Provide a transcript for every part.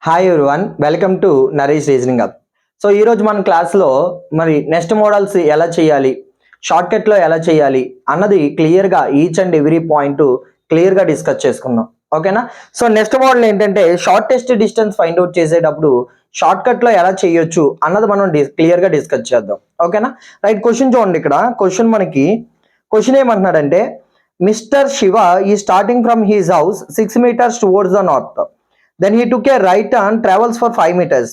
Hi everyone, welcome to Naresh reasoning up. So ఈరోజు మన క్లాస్లో మరి నెక్స్ట్ మోడల్స్ ఎలా చేయాలి, షార్ట్ కట్లో ఎలా చేయాలి అన్నది క్లియర్గా ఈచ్ అండ్ ఎవ్రీ పాయింట్ క్లియర్గా డిస్కస్ చేసుకుందాం. ఓకేనా? సో నెక్స్ట్ మోడల్ ఏంటంటే షార్టెస్ట్ డిస్టెన్స్ ఫైండ్ అవుట్ చేసేటప్పుడు షార్ట్ కట్లో ఎలా చేయొచ్చు అన్నది మనం క్లియర్గా డిస్కస్ చేద్దాం. ఓకేనా? రైట్, క్వశ్చన్ చూడండి. ఇక్కడ క్వశ్చన్ ఏమంటున్నాడంటే, మిస్టర్ శివ ఈ starting from his house 6 meters towards the north. Then he took a right turn, travels for 5 meters.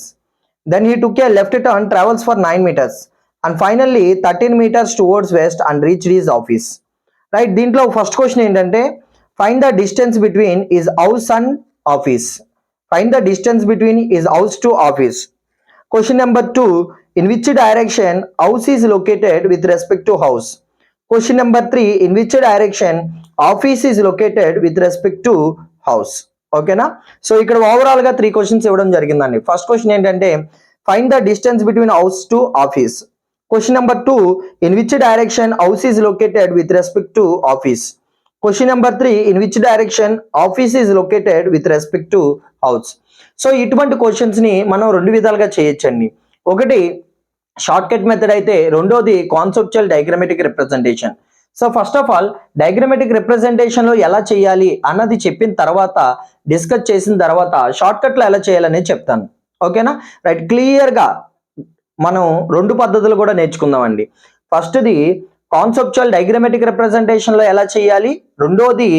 Then he took a left turn, travels for 9 meters. And finally 13 meters towards west and reached his office. Right, దీంట్లో first question ఏంటంటే, find the distance between his house and office. Find the distance between his house to office. Question number 2, in which direction house is located with respect to house. Question number 3, in which direction office is located with respect to house. ఓకేనా? So ఇక్కడ overall గా 3 questions ఇవ్వడం జరిగిందండి. First question ఏంటంటే, find the distance between house to office. Question number 2, in which direction house is located with respect to office. Question number 3, in which direction office is located with respect to house. So ఇటువంటి questions ని మనం 2 విధాలుగా చేయొచ్చండి. ఒకటి short cut method అయితే, రెండోది conceptual diagrammatic representation. So first of all diagrammatic representation లో ఎలా చేయాలి అన్నది చెప్పిన తర్వాత, డిస్కస్ చేసిన తర్వాత షార్ట్ కట్ లో ఎలా చేయాలనేది చెప్తాను. ఓకేనా? రైట్, క్లియర్ గా మనం 2 పద్ధతులు కూడా నేర్చుకుందామండి. ఫస్ట్ది కాన్సెప్చువల్ డయాగ్రమాటిక్ రిప్రజెంటేషన్ లో ఎలా చేయాలి, రెండోది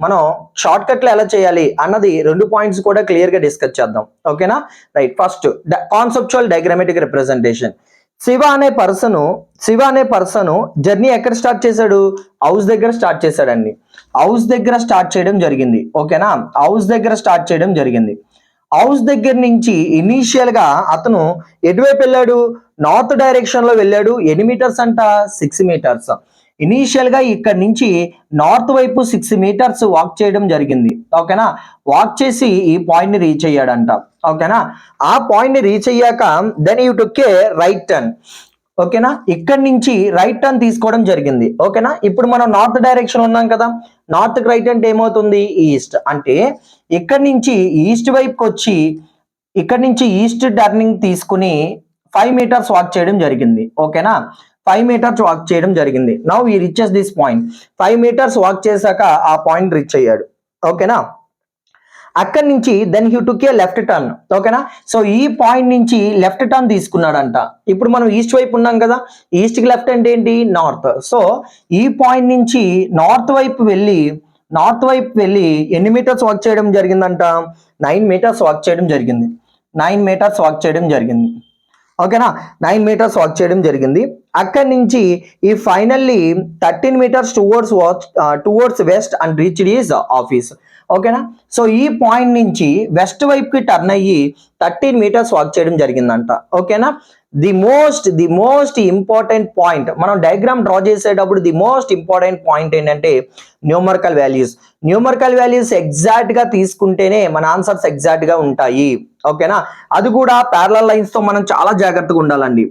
మనం షార్ట్ కట్ లో ఎలా చేయాలి అన్నది 2 పాయింట్స్ కూడా క్లియర్ గా డిస్కస్ చేద్దాం. ఓకేనా? Right, first conceptual diagrammatic representation. Shiva అనే పర్సన్ జర్నీ ఎక్కడ స్టార్ట్ చేశాడు? హౌస్ దగ్గర స్టార్ట్ చేశాడండి. హౌస్ దగ్గర స్టార్ట్ చేయడం జరిగింది. ఓకేనా? హౌస్ దగ్గర స్టార్ట్ చేయడం జరిగింది. హౌస్ దగ్గర నుంచి ఇనీషియల్ గా అతను ఎటువైపు వెళ్ళాడు? నార్త్ డైరెక్షన్ లో వెళ్ళాడు. ఎన్ని మీటర్స్ అంట? 6 meters. ఇనీషియల్ గా ఇక్కడ నుంచి నార్త్ వైపు 6 meters వాక్ చేయడం జరిగింది. ఓకేనా? వాక్ చేసి ఈ పాయింట్ ని రీచ్ అయ్యాడంట. ఓకేనా? ఆ పాయింట్ ని రీచ్ అయ్యాక then you took a right turn. ఓకేనా? ఇక్కడ నుంచి రైట్ టర్న్ తీసుకోవడం జరిగింది. ఓకేనా? ఇప్పుడు మనం నార్త్ డైరెక్షన్ ఉన్నాం కదా, నార్త్ కి రైట్ అంటే ఏమవుతుంది? ఈస్ట్. అంటే ఇక్కడ నుంచి ఈస్ట్ వైపుకి వచ్చి ఇక్కడ నుంచి ఈస్ట్ టర్నింగ్ తీసుకుని 5 meters వాక్ చేయడం జరిగింది. ఓకేనా? 5 meters వాక్ చేయడం జరిగింది. నౌ ఈ reaches this point. 5 meters walk చేశాక ఆ పాయింట్ రీచ్ అయ్యాడు. ఓకేనా? అక్కడి నుంచి then he took a left turn. ఓకేనా? సో ఈ పాయింట్ నుంచి లెఫ్ట్ టర్న్ తీసుకున్నాడంట. ఇప్పుడు మనం ఈస్ట్ వైపు ఉన్నాం కదా, ఈస్ట్ కి లెఫ్ట్ అంటే ఏంటి? నార్త్. సో ఈ పాయింట్ నుంచి నార్త్ వైపు వెళ్ళి ఎన్ని మీటర్స్ వాక్ చేయడం జరిగిందంట? 9 meters వాక్ చేయడం జరిగింది. 9 meters వాక్ చేయడం జరిగింది. ఓకేనా? 9 meters వాక్ చేయడం జరిగింది. అక్కడి నుంచి ఈ finally 13 meters towards west and reached his office. ఓకేనా? సో ఈ పాయింట్ నుంచి వెస్ట్ వైపుకి టర్న్ అయ్యి 13 meters వాక్ చేయడం జరిగిందంట. ఓకేనా? ది మోస్ట్ ఇంపార్టెంట్ పాయింట్, మనం డయాగ్రామ్ డ్రా చేసేటప్పుడు ది మోస్ట్ ఇంపార్టెంట్ పాయింట్ ఏంటంటే న్యూమరికల్ వాల్యూస్ ఎగ్జాక్ట్ గా తీసుకుంటేనే మన ఆన్సర్స్ ఎగ్జాక్ట్ గా ఉంటాయి. ఓకేనా? అది కూడా ప్యారలల్ లైన్స్ తో మనం చాలా జాగ్రత్తగా ఉండాలండి.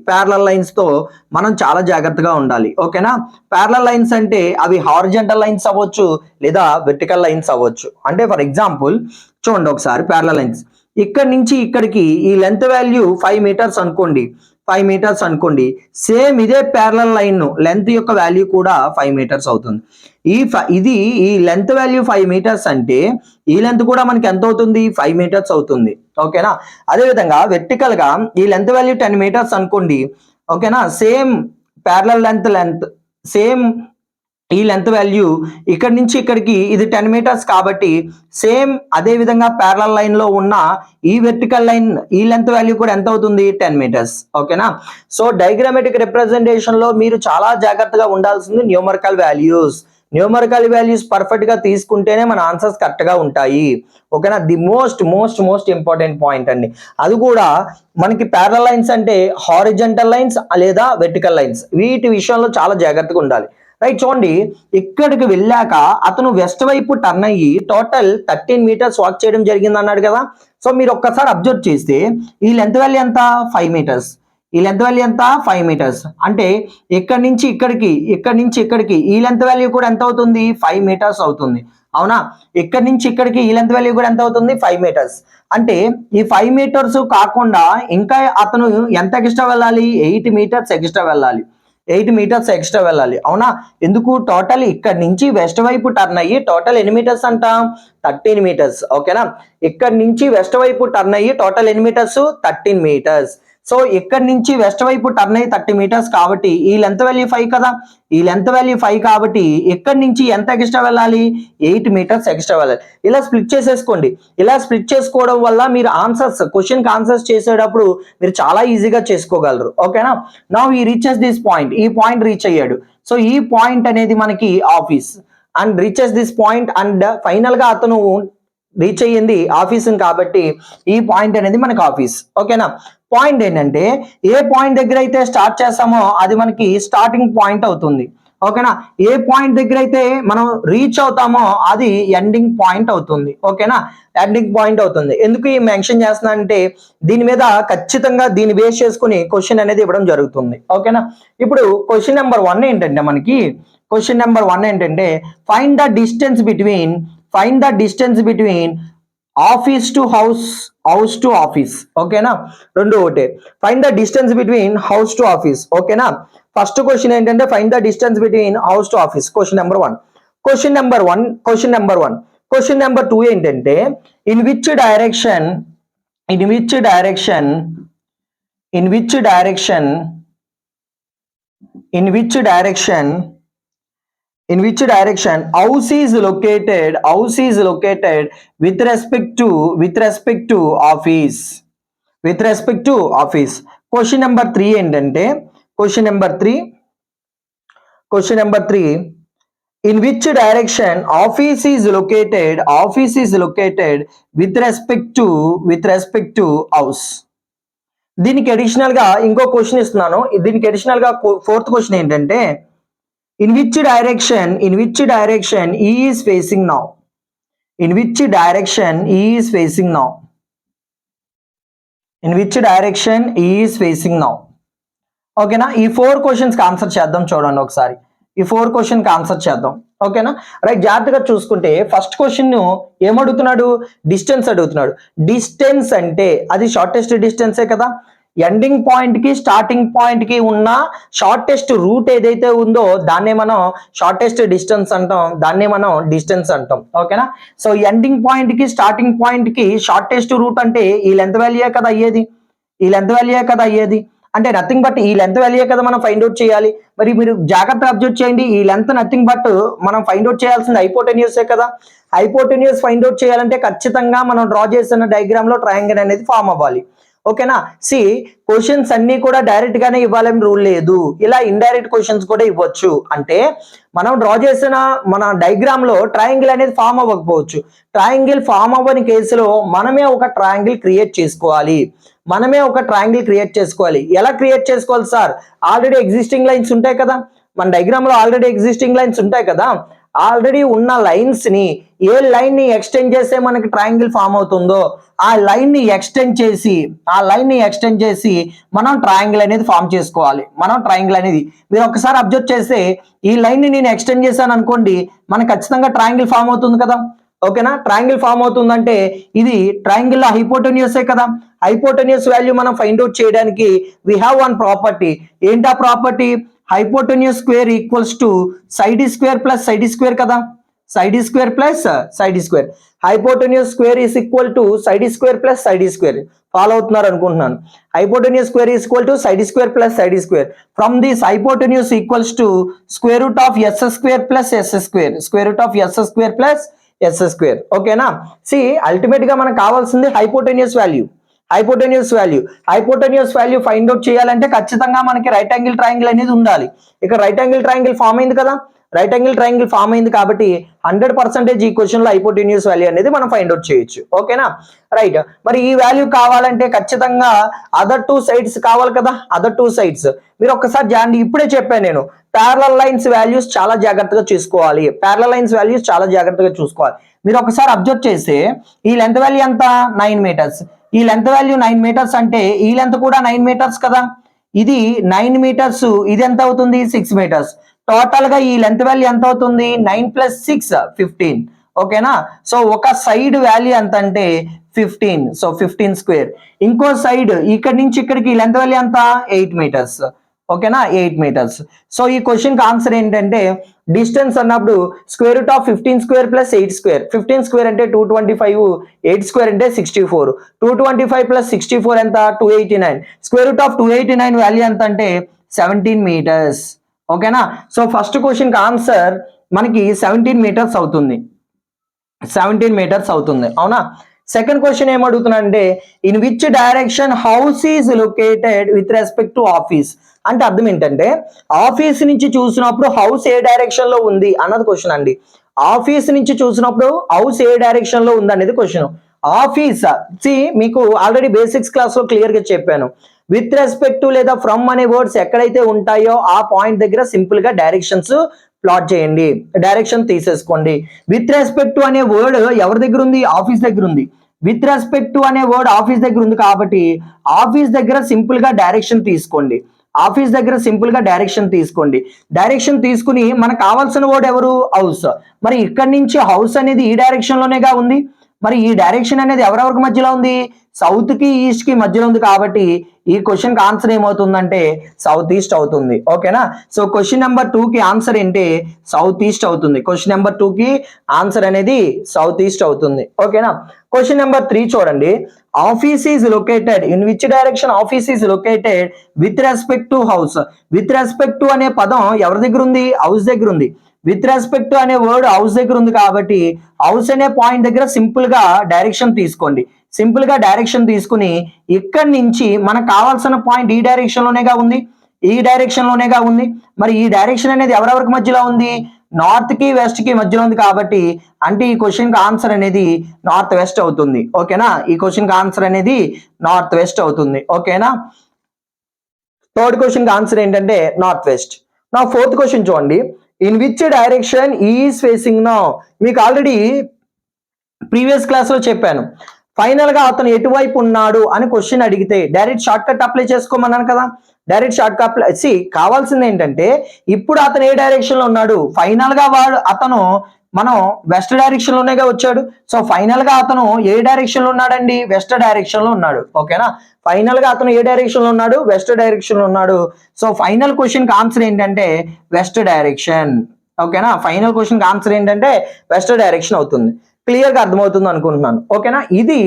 ఓకేనా? ప్యారలల్ లైన్స్ అంటే అవి హారిజంటల్ లైన్స్ అవ్వచ్చు లేదా వెర్టికల్ లైన్స్ అవ్వచ్చు. అంటే ఫర్ ఎగ్జాంపుల్ చూడండి ఒకసారి, ప్యారలల్ లైన్స్ ఇక్కడ నుంచి ఇక్కడికి ఈ లెంత్ వాల్యూ 5 meters అనుకోండి. సేమ్ ఇదే ప్యారలల్ లైన్ లెంత్ యొక్క వాల్యూ కూడా 5 meters అవుతుంది. ఈ లెంత్ వాల్యూ 5 meters అంటే ఈ లెంత్ కూడా మనకి ఎంత అవుతుంది? 5 meters అవుతుంది. ఓకేనా? అదే విధంగా వెర్టికల్ గా ఈ లెంత్ వాల్యూ 10 meters అనుకోండి. ఓకేనా? సేమ్ ప్యారలల్ లెంత్ సేమ్ ఈ లెంత్ వాల్యూ ఇక్కడ నుంచి ఇక్కడికి ఇది 10 meters కాబట్టి సేమ్ అదే విధంగా ప్యారలల్ లైన్ లో ఉన్న ఈ వెర్టికల్ లైన్ ఈ లెంత్ వాల్యూ కూడా ఎంత అవుతుంది? 10 meters. ఓకేనా? సో డయాగ్రమాటిక్ రిప్రజెంటేషన్ లో మీరు చాలా జాగ్రత్తగా ఉండాల్సింది న్యూమరికల్ వాల్యూస్ పర్ఫెక్ట్ గా తీసుకుంటేనే మన ఆన్సర్స్ కరెక్ట్ గా ఉంటాయి. ఓకేనా? ది మోస్ట్ ఇంపార్టెంట్ పాయింట్ అండి. అది కూడా మనకి ప్యారలల్ లైన్స్ అంటే హారిజంటల్ లైన్స్ లేదా వెర్టికల్ లైన్స్, వీటి విషయంలో చాలా జాగ్రత్తగా ఉండాలి. రైట్, చూడండి ఇక్కడికి వెళ్ళాక అతను వెస్ట్ వైపు టర్న్ అయ్యి టోటల్ 13 meters వాక్ చేయడం జరిగింది అన్నాడు కదా. సో మీరు ఒక్కసారి అబ్జర్వ్ చేస్తే ఈ లెంత్ వాల్యూ ఎంత? 5 meters. ఈ లెంత్ వాల్యూ ఎంత? 5 meters. అంటే ఇక్కడ నుంచి ఇక్కడికి ఈ లెంత్ వాల్యూ కూడా ఎంత అవుతుంది? 5 meters అవుతుంది. అవునా? ఇక్కడ నుంచి ఇక్కడికి ఈ లెంత్ వాల్యూ కూడా ఎంత అవుతుంది? 5 మీటర్స్. అంటే ఈ 5 మీటర్స్ కాకుండా ఇంకా అతను ఎంత ఎక్స్ట్రా వెళ్ళాలి? 8 మీటర్స్ ఎక్స్ట్రా వెళ్ళాలి. 8 మీటర్స్ ఎక్స్ట్రా వెళ్ళాలి. అవునా? ఎందుకు? టోటల్ ఇక్కడ నుంచి వెస్ట్ వైపు టర్న్ అయ్యి టోటల్ ఎన్ని మీటర్స్ అంట? 13 మీటర్స్. ఓకేనా? ఇక్కడ నుంచి వెస్ట్ వైపు టర్న్ అయ్యి టోటల్ ఎన్ని మీటర్స్? 13 మీటర్స్. సో ఇక్కడ నుంచి వెస్ట్ వైపు టర్న్ అయ్యి 30 మీటర్స్ కాబట్టి ఈ లెంత్ వాల్యూ 5 కదా, ఈ లెంత్ వాల్యూ 5 కాబట్టి ఇక్కడ నుంచి ఎంత ఎక్స్ట్రా వెళ్ళాలి? 8 మీటర్స్ ఎక్స్ట్రా వెళ్ళాలి. ఇలా స్ప్లిట్ చేసేసుకోండి. ఇలా స్ప్లిట్ చేసుకోవడం వల్ల మీరు ఆన్సర్స్, క్వశ్చన్ కి ఆన్సర్స్ చేసేటప్పుడు మీరు చాలా ఈజీగా చేసుకోగలరు. ఓకేనా? నౌ ఈ రీచెస్ దిస్ పాయింట్, ఈ పాయింట్ రీచ్ అయ్యాడు. సో ఈ పాయింట్ అనేది మనకి office and reaches this point and final గా అతను రీచ్ అయ్యింది ఆఫీస్ కాబట్టి ఈ పాయింట్ అనేది మనకి ఆఫీస్. ఓకేనా? పాయింట్ ఏంటంటే ఏ పాయింట్ దగ్గర అయితే స్టార్ట్ చేస్తామో అది మనకి స్టార్టింగ్ పాయింట్ అవుతుంది. ఓకేనా? ఏ పాయింట్ దగ్గర అయితే మనం రీచ్ అవుతామో అది ఎండింగ్ పాయింట్ అవుతుంది. ఓకేనా? ఎండింగ్ పాయింట్ అవుతుంది. ఎందుకు ఈ మెన్షన్ చేస్తున్నా అంటే దీని మీద ఖచ్చితంగా దీన్ని బేస్ చేసుకుని క్వశ్చన్ అనేది ఇవ్వడం జరుగుతుంది. ఓకేనా? ఇప్పుడు క్వశ్చన్ నెంబర్ 1 ఏంటంటే మనకి క్వశ్చన్ నెంబర్ 1 ఏంటంటే find the distance between office to house, house to office. ఓకేనా? రెండు ఒకటే. Find the distance between house to office. ఓకేనా? ఫస్ట్ క్వశ్చన్ ఏంటంటే find the distance between house to office. Question number 1. Question number 2 ఏంటంటే in which direction house is located with respect to office. Question number 3 ఏంటంటే question number 3 in which direction office is located with respect to house. దీనికి additional గా ఇంకో question ఇస్తున్నాను. దీనికి additional గా fourth question ఏంటంటే in which direction he is facing now. ఓకేనా? ఈ 4 క్వశ్చన్స్ కి ఆన్సర్ చేద్దాం. చూడండి ఒకసారి ఈ 4 క్వశ్చన్ కి ఆన్సర్ చేద్దాం. ఓకేనా? రైట్, జాగ్రత్తగా చూసుకుంటే ఫస్ట్ క్వశ్చన్ ఏమడుగుతున్నాడు? డిస్టెన్స్ అడుగుతున్నాడు. డిస్టెన్స్ అంటే అది షార్టెస్ట్ డిస్టెన్సే కదా. ఎండింగ్ పాయింట్ కి స్టార్టింగ్ పాయింట్ కి ఉన్న షార్టెస్ట్ రూట్ ఏదైతే ఉందో దాన్నే మనం షార్టెస్ట్ డిస్టెన్స్ అంటాం, దాన్నే మనం డిస్టెన్స్ అంటాం. ఓకేనా? సో ఎండింగ్ పాయింట్ కి స్టార్టింగ్ పాయింట్ కి షార్టెస్ట్ రూట్ అంటే ఈ లెంత్ వాల్యూ కదా అయ్యేది. అంటే నథింగ్ బట్ ఈ లెంత్ వాల్యూ కదా మనం ఫైండ్ అవుట్ చేయాలి. మరి మీరు జాగ్రత్తగా అబ్జర్వ్ చేయండి. ఈ లెంత్ నథింగ్ బట్ మనం ఫైండ్ అవుట్ చేయాల్సింది హైపోటెన్యూసే కదా. హైపోటెన్యూస్ ఫైండ్ అవుట్ చేయాలంటే ఖచ్చితంగా మనం డ్రా చేసిన డయాగ్రామ్ లో ట్రయాంగిల్ అనేది ఫామ్ అవ్వాలి. ఓకేనా? సి క్వశ్చన్స్ అన్ని కూడా డైరెక్ట్ గానే ఇవ్వాలని రూల్ లేదు. ఇలా ఇండైరెక్ట్ క్వశ్చన్స్ కూడా ఇవ్వచ్చు. అంటే మనం డ్రా చేసిన మన డయాగ్రామ్ లో ట్రయాంగిల్ అనేది ఫామ్ అవ్వకపోవచ్చు. ట్రయాంగిల్ ఫామ్ అవ్వని కేసులో మనమే ఒక ట్రయాంగిల్ క్రియేట్ చేసుకోవాలి. ఎలా క్రియేట్ చేసుకోవాలి సార్? ఆల్రెడీ ఎగ్జిస్టింగ్ లైన్స్ ఉంటాయి కదా మన డయాగ్రామ్ లో. ఆల్రెడీ ఉన్న లైన్స్ ని ఏ లైన్ ని ఎక్స్టెండ్ చేస్తే మనకి ట్రయాంగిల్ ఫామ్ అవుతుందో ఆ లైన్ ని ఎక్స్టెండ్ చేసి మనం ట్రయాంగిల్ అనేది ఫామ్ చేసుకోవాలి. మీరు ఒకసారి అబ్జర్వ్ చేస్తే ఈ లైన్ ని నేను ఎక్స్టెండ్ చేశాను అనుకోండి, మనకు ఖచ్చితంగా ట్రయాంగిల్ ఫామ్ అవుతుంది కదా. ఓకేనా? ట్రయాంగిల్ ఫామ్ అవుతుందంటే ఇది ట్రయాంగిల్ లో హైపోటెన్యూసే కదా. హైపోటెన్యూస్ వాల్యూ మనం ఫైండ్ అవుట్ చేయడానికి వి హావ్ వన్ ప్రాపర్టీ. ఏంటా property? Hypotenuse square equals to side square plus side square కదా. Hypotenuse square is equal to side square plus side square. Follow అవుతున్నారు అనుకుంటున్నాను. Hypotenuse square is equal to side square plus side square. From this hypotenuse equals to square root of S square plus S square. ఓకేనా? సి ultimate గా మనకు కావాల్సింది hypotenuse value find out చేయాలంటే ఖచ్చితంగా మనకి రైట్ యాంగిల్ ట్రయాంగిల్ అనేది ఉండాలి. ఇక్కడ రైట్ యాంగిల్ ట్రయాంగిల్ ఫామ్ అయింది కదా. కాబట్టి 100% ఈ క్వశ్చన్ లో హైపోటెన్యూస్ వాల్యూ అనేది మనం ఫైండ్ అవుట్ చేయొచ్చు. ఓకేనా? రైట్, మరి ఈ వాల్యూ కావాలంటే ఖచ్చితంగా అదర్ 2 సైడ్స్ కావాలి కదా. మీరు ఒక్కసారి జాగ్రత్త, ఇప్పుడే చెప్పాను నేను, ప్యారలల్ లైన్స్ వాల్యూస్ చాలా జాగ్రత్తగా చూసుకోవాలి. మీరు ఒకసారి అబ్జర్వ్ చేస్తే ఈ లెంత్ వాల్యూ ఎంత? 9 మీటర్స్. ఈ లెంత్ వాల్యూ 9 మీటర్స్ అంటే ఈ లెంత్ కూడా 9 మీటర్స్ కదా. ఇది 9 మీటర్స్, ఇది ఎంత అవుతుంది? 6 మీటర్స్. టోటల్ గా ఈ లెంత్ వాల్యూ ఎంత అవుతుంది? 9 + 6 15. ఓకేనా. సో ఒక సైడ్ వాల్యూ ఎంత అంటే 15, సో 15 స్క్వేర్. ఇంకో సైడ్ ఇక్కడ నుంచి ఇక్కడికి లెంత్ వాల్యూ ఎంత 8 మీటర్స్, ఓకేనా, 8 మీటర్స్. సో ఈ క్వశ్చన్ కి ఆన్సర్ ఏంటంటే డిస్టెన్స్ అన్నప్పుడు square root of 15 square plus 8 square. 15 square అంటే 225, 8 స్క్వేర్ అంటే 64. 225 ప్లస్ 64 ఎంత 289. స్క్వేర్ రూట్ ఆఫ్ 289 వాల్యూ ఎంత అంటే 17 మీటర్స్, ఓకేనా. సో ఫస్ట్ క్వశ్చన్ కి ఆన్సర్ మనకి 17 మీటర్స్ అవుతుంది, 17 మీటర్స్ అవుతుంది, అవునా. సెకండ్ క్వశ్చన్ ఏం అడుగుతున్నాడంటే in which direction house is located with respect to office. అంటే అర్థం ఏంటంటే ఆఫీస్ నుంచి చూసినప్పుడు హౌస్ ఏ డైరెక్షన్ లో ఉంది అన్నది క్వశ్చన్ అండి. ఆఫీస్ నుంచి చూసినప్పుడు హౌస్ ఏ డైరెక్షన్ లో ఉంది అనేది క్వశ్చన్. ఆఫీస్ మీకు ఆల్రెడీ బేసిక్స్ క్లాస్ లో క్లియర్ గా చెప్పాను. విత్ రెస్పెక్ట్ టు లేదా ఫ్రమ్ అనే వర్డ్స్ ఎక్కడైతే ఉంటాయో ఆ పాయింట్ దగ్గర సింపుల్ గా డైరెక్షన్స్ ప్లాట్ చేయండి, డైరెక్షన్ తీసేసుకోండి. విత్ రెస్పెక్ట్ టు అనే వర్డ్ ఎవరి దగ్గర ఉంది, ఆఫీస్ దగ్గర ఉంది. విత్ రెస్పెక్ట్ టు అనే వర్డ్ ఆఫీస్ దగ్గర ఉంది కాబట్టి ఆఫీస్ దగ్గర సింపుల్ గా డైరెక్షన్ తీసుకోండి. ఆఫీస్ దగ్గర సింపుల్ గా డైరెక్షన్ తీసుకోండి. డైరెక్షన్ తీసుకుని మనకు కావాల్సిన వర్డ్ ఎవరు, హౌస్. మరి ఇక్కడ నుంచి హౌస్ అనేది ఈ డైరెక్షన్ లోనేగా ఉంది. మరి ఈ డైరెక్షన్ అనేది ఎవరెవరికి మధ్యలో ఉంది, సౌత్ కి ఈస్ట్ కి మధ్యలో ఉంది కాబట్టి ఈ క్వశ్చన్ కి ఆన్సర్ ఏమవుతుందంటే సౌత్ ఈస్ట్ అవుతుంది, ఓకేనా. సో క్వశ్చన్ నెంబర్ 2 కి ఆన్సర్ ఏంటి సౌత్ ఈస్ట్ అవుతుంది. క్వశ్చన్ నెంబర్ 2 కి ఆన్సర్ అనేది సౌత్ ఈస్ట్ అవుతుంది, ఓకేనా. క్వశ్చన్ నెంబర్ 3 చూడండి. Office is located in which direction office is located with respect to house. With respect to అనే పదం ఎవరి దగ్గర ఉంది, హౌస్ దగ్గర ఉంది. విత్ రెస్పెక్ట్ టు అనే వర్డ్ హౌస్ దగ్గర ఉంది కాబట్టి హౌస్ అనే పాయింట్ దగ్గర సింపుల్ గా డైరెక్షన్ తీసుకోండి. సింపుల్ గా డైరెక్షన్ తీసుకుని ఇక్కడి నుంచి మనకు కావాల్సిన పాయింట్ ఈ డైరెక్షన్ లోనేగా ఉంది, ఈ డైరెక్షన్ లోనేగా ఉంది. మరి ఈ డైరెక్షన్ అనేది ఎవరెవరికి మధ్యలో ఉంది, నార్త్ కి వెస్ట్ కి మధ్యలో ఉంది కాబట్టి అంటే ఈ క్వశ్చన్ కి ఆన్సర్ అనేది నార్త్ వెస్ట్ అవుతుంది, ఓకేనా. ఈ క్వశ్చన్ కి ఆన్సర్ అనేది నార్త్ వెస్ట్ అవుతుంది, ఓకేనా. థర్డ్ క్వశ్చన్ కి ఆన్సర్ ఏంటంటే నార్త్ వెస్ట్. నా ఫోర్త్ క్వశ్చన్ చూడండి. In which direction is facing now. మీకు ఆల్రెడీ ప్రీవియస్ క్లాస్ లో చెప్పాను. ఫైనల్ గా అతను ఎటువైపు ఉన్నాడు అని క్వశ్చన్ అడిగితే డైరెక్ట్ షార్ట్ కట్ అప్లై చేసుకోమన్నాను కదా. డైరెక్ట్ షార్ట్ కట్ అప్లై కావాల్సింది ఏంటంటే ఇప్పుడు అతను ఏ డైరెక్షన్ లో ఉన్నాడు, ఫైనల్ గా అతను మనం వెస్ట్ డైరెక్షన్ లోనేగా వచ్చాడు. సో ఫైనల్ గా అతను ఏ డైరెక్షన్ లో ఉన్నాడండి, వెస్ట్ డైరెక్షన్ లో ఉన్నాడు, ఓకేనా. ఫైనల్ గా అతను ఏ డైరెక్షన్ లో ఉన్నాడు, వెస్ట్ డైరెక్షన్ లో ఉన్నాడు. సో ఫైనల్ క్వశ్చన్ కి ఆన్సర్ ఏంటంటే వెస్ట్ డైరెక్షన్, ఓకేనా. ఫైనల్ క్వశ్చన్ కి ఆన్సర్ ఏంటంటే వెస్ట్ డైరెక్షన్ అవుతుంది. క్లియర్ గా అర్థమవుతుంది అనుకుంటున్నాను, ఓకేనా. ఇది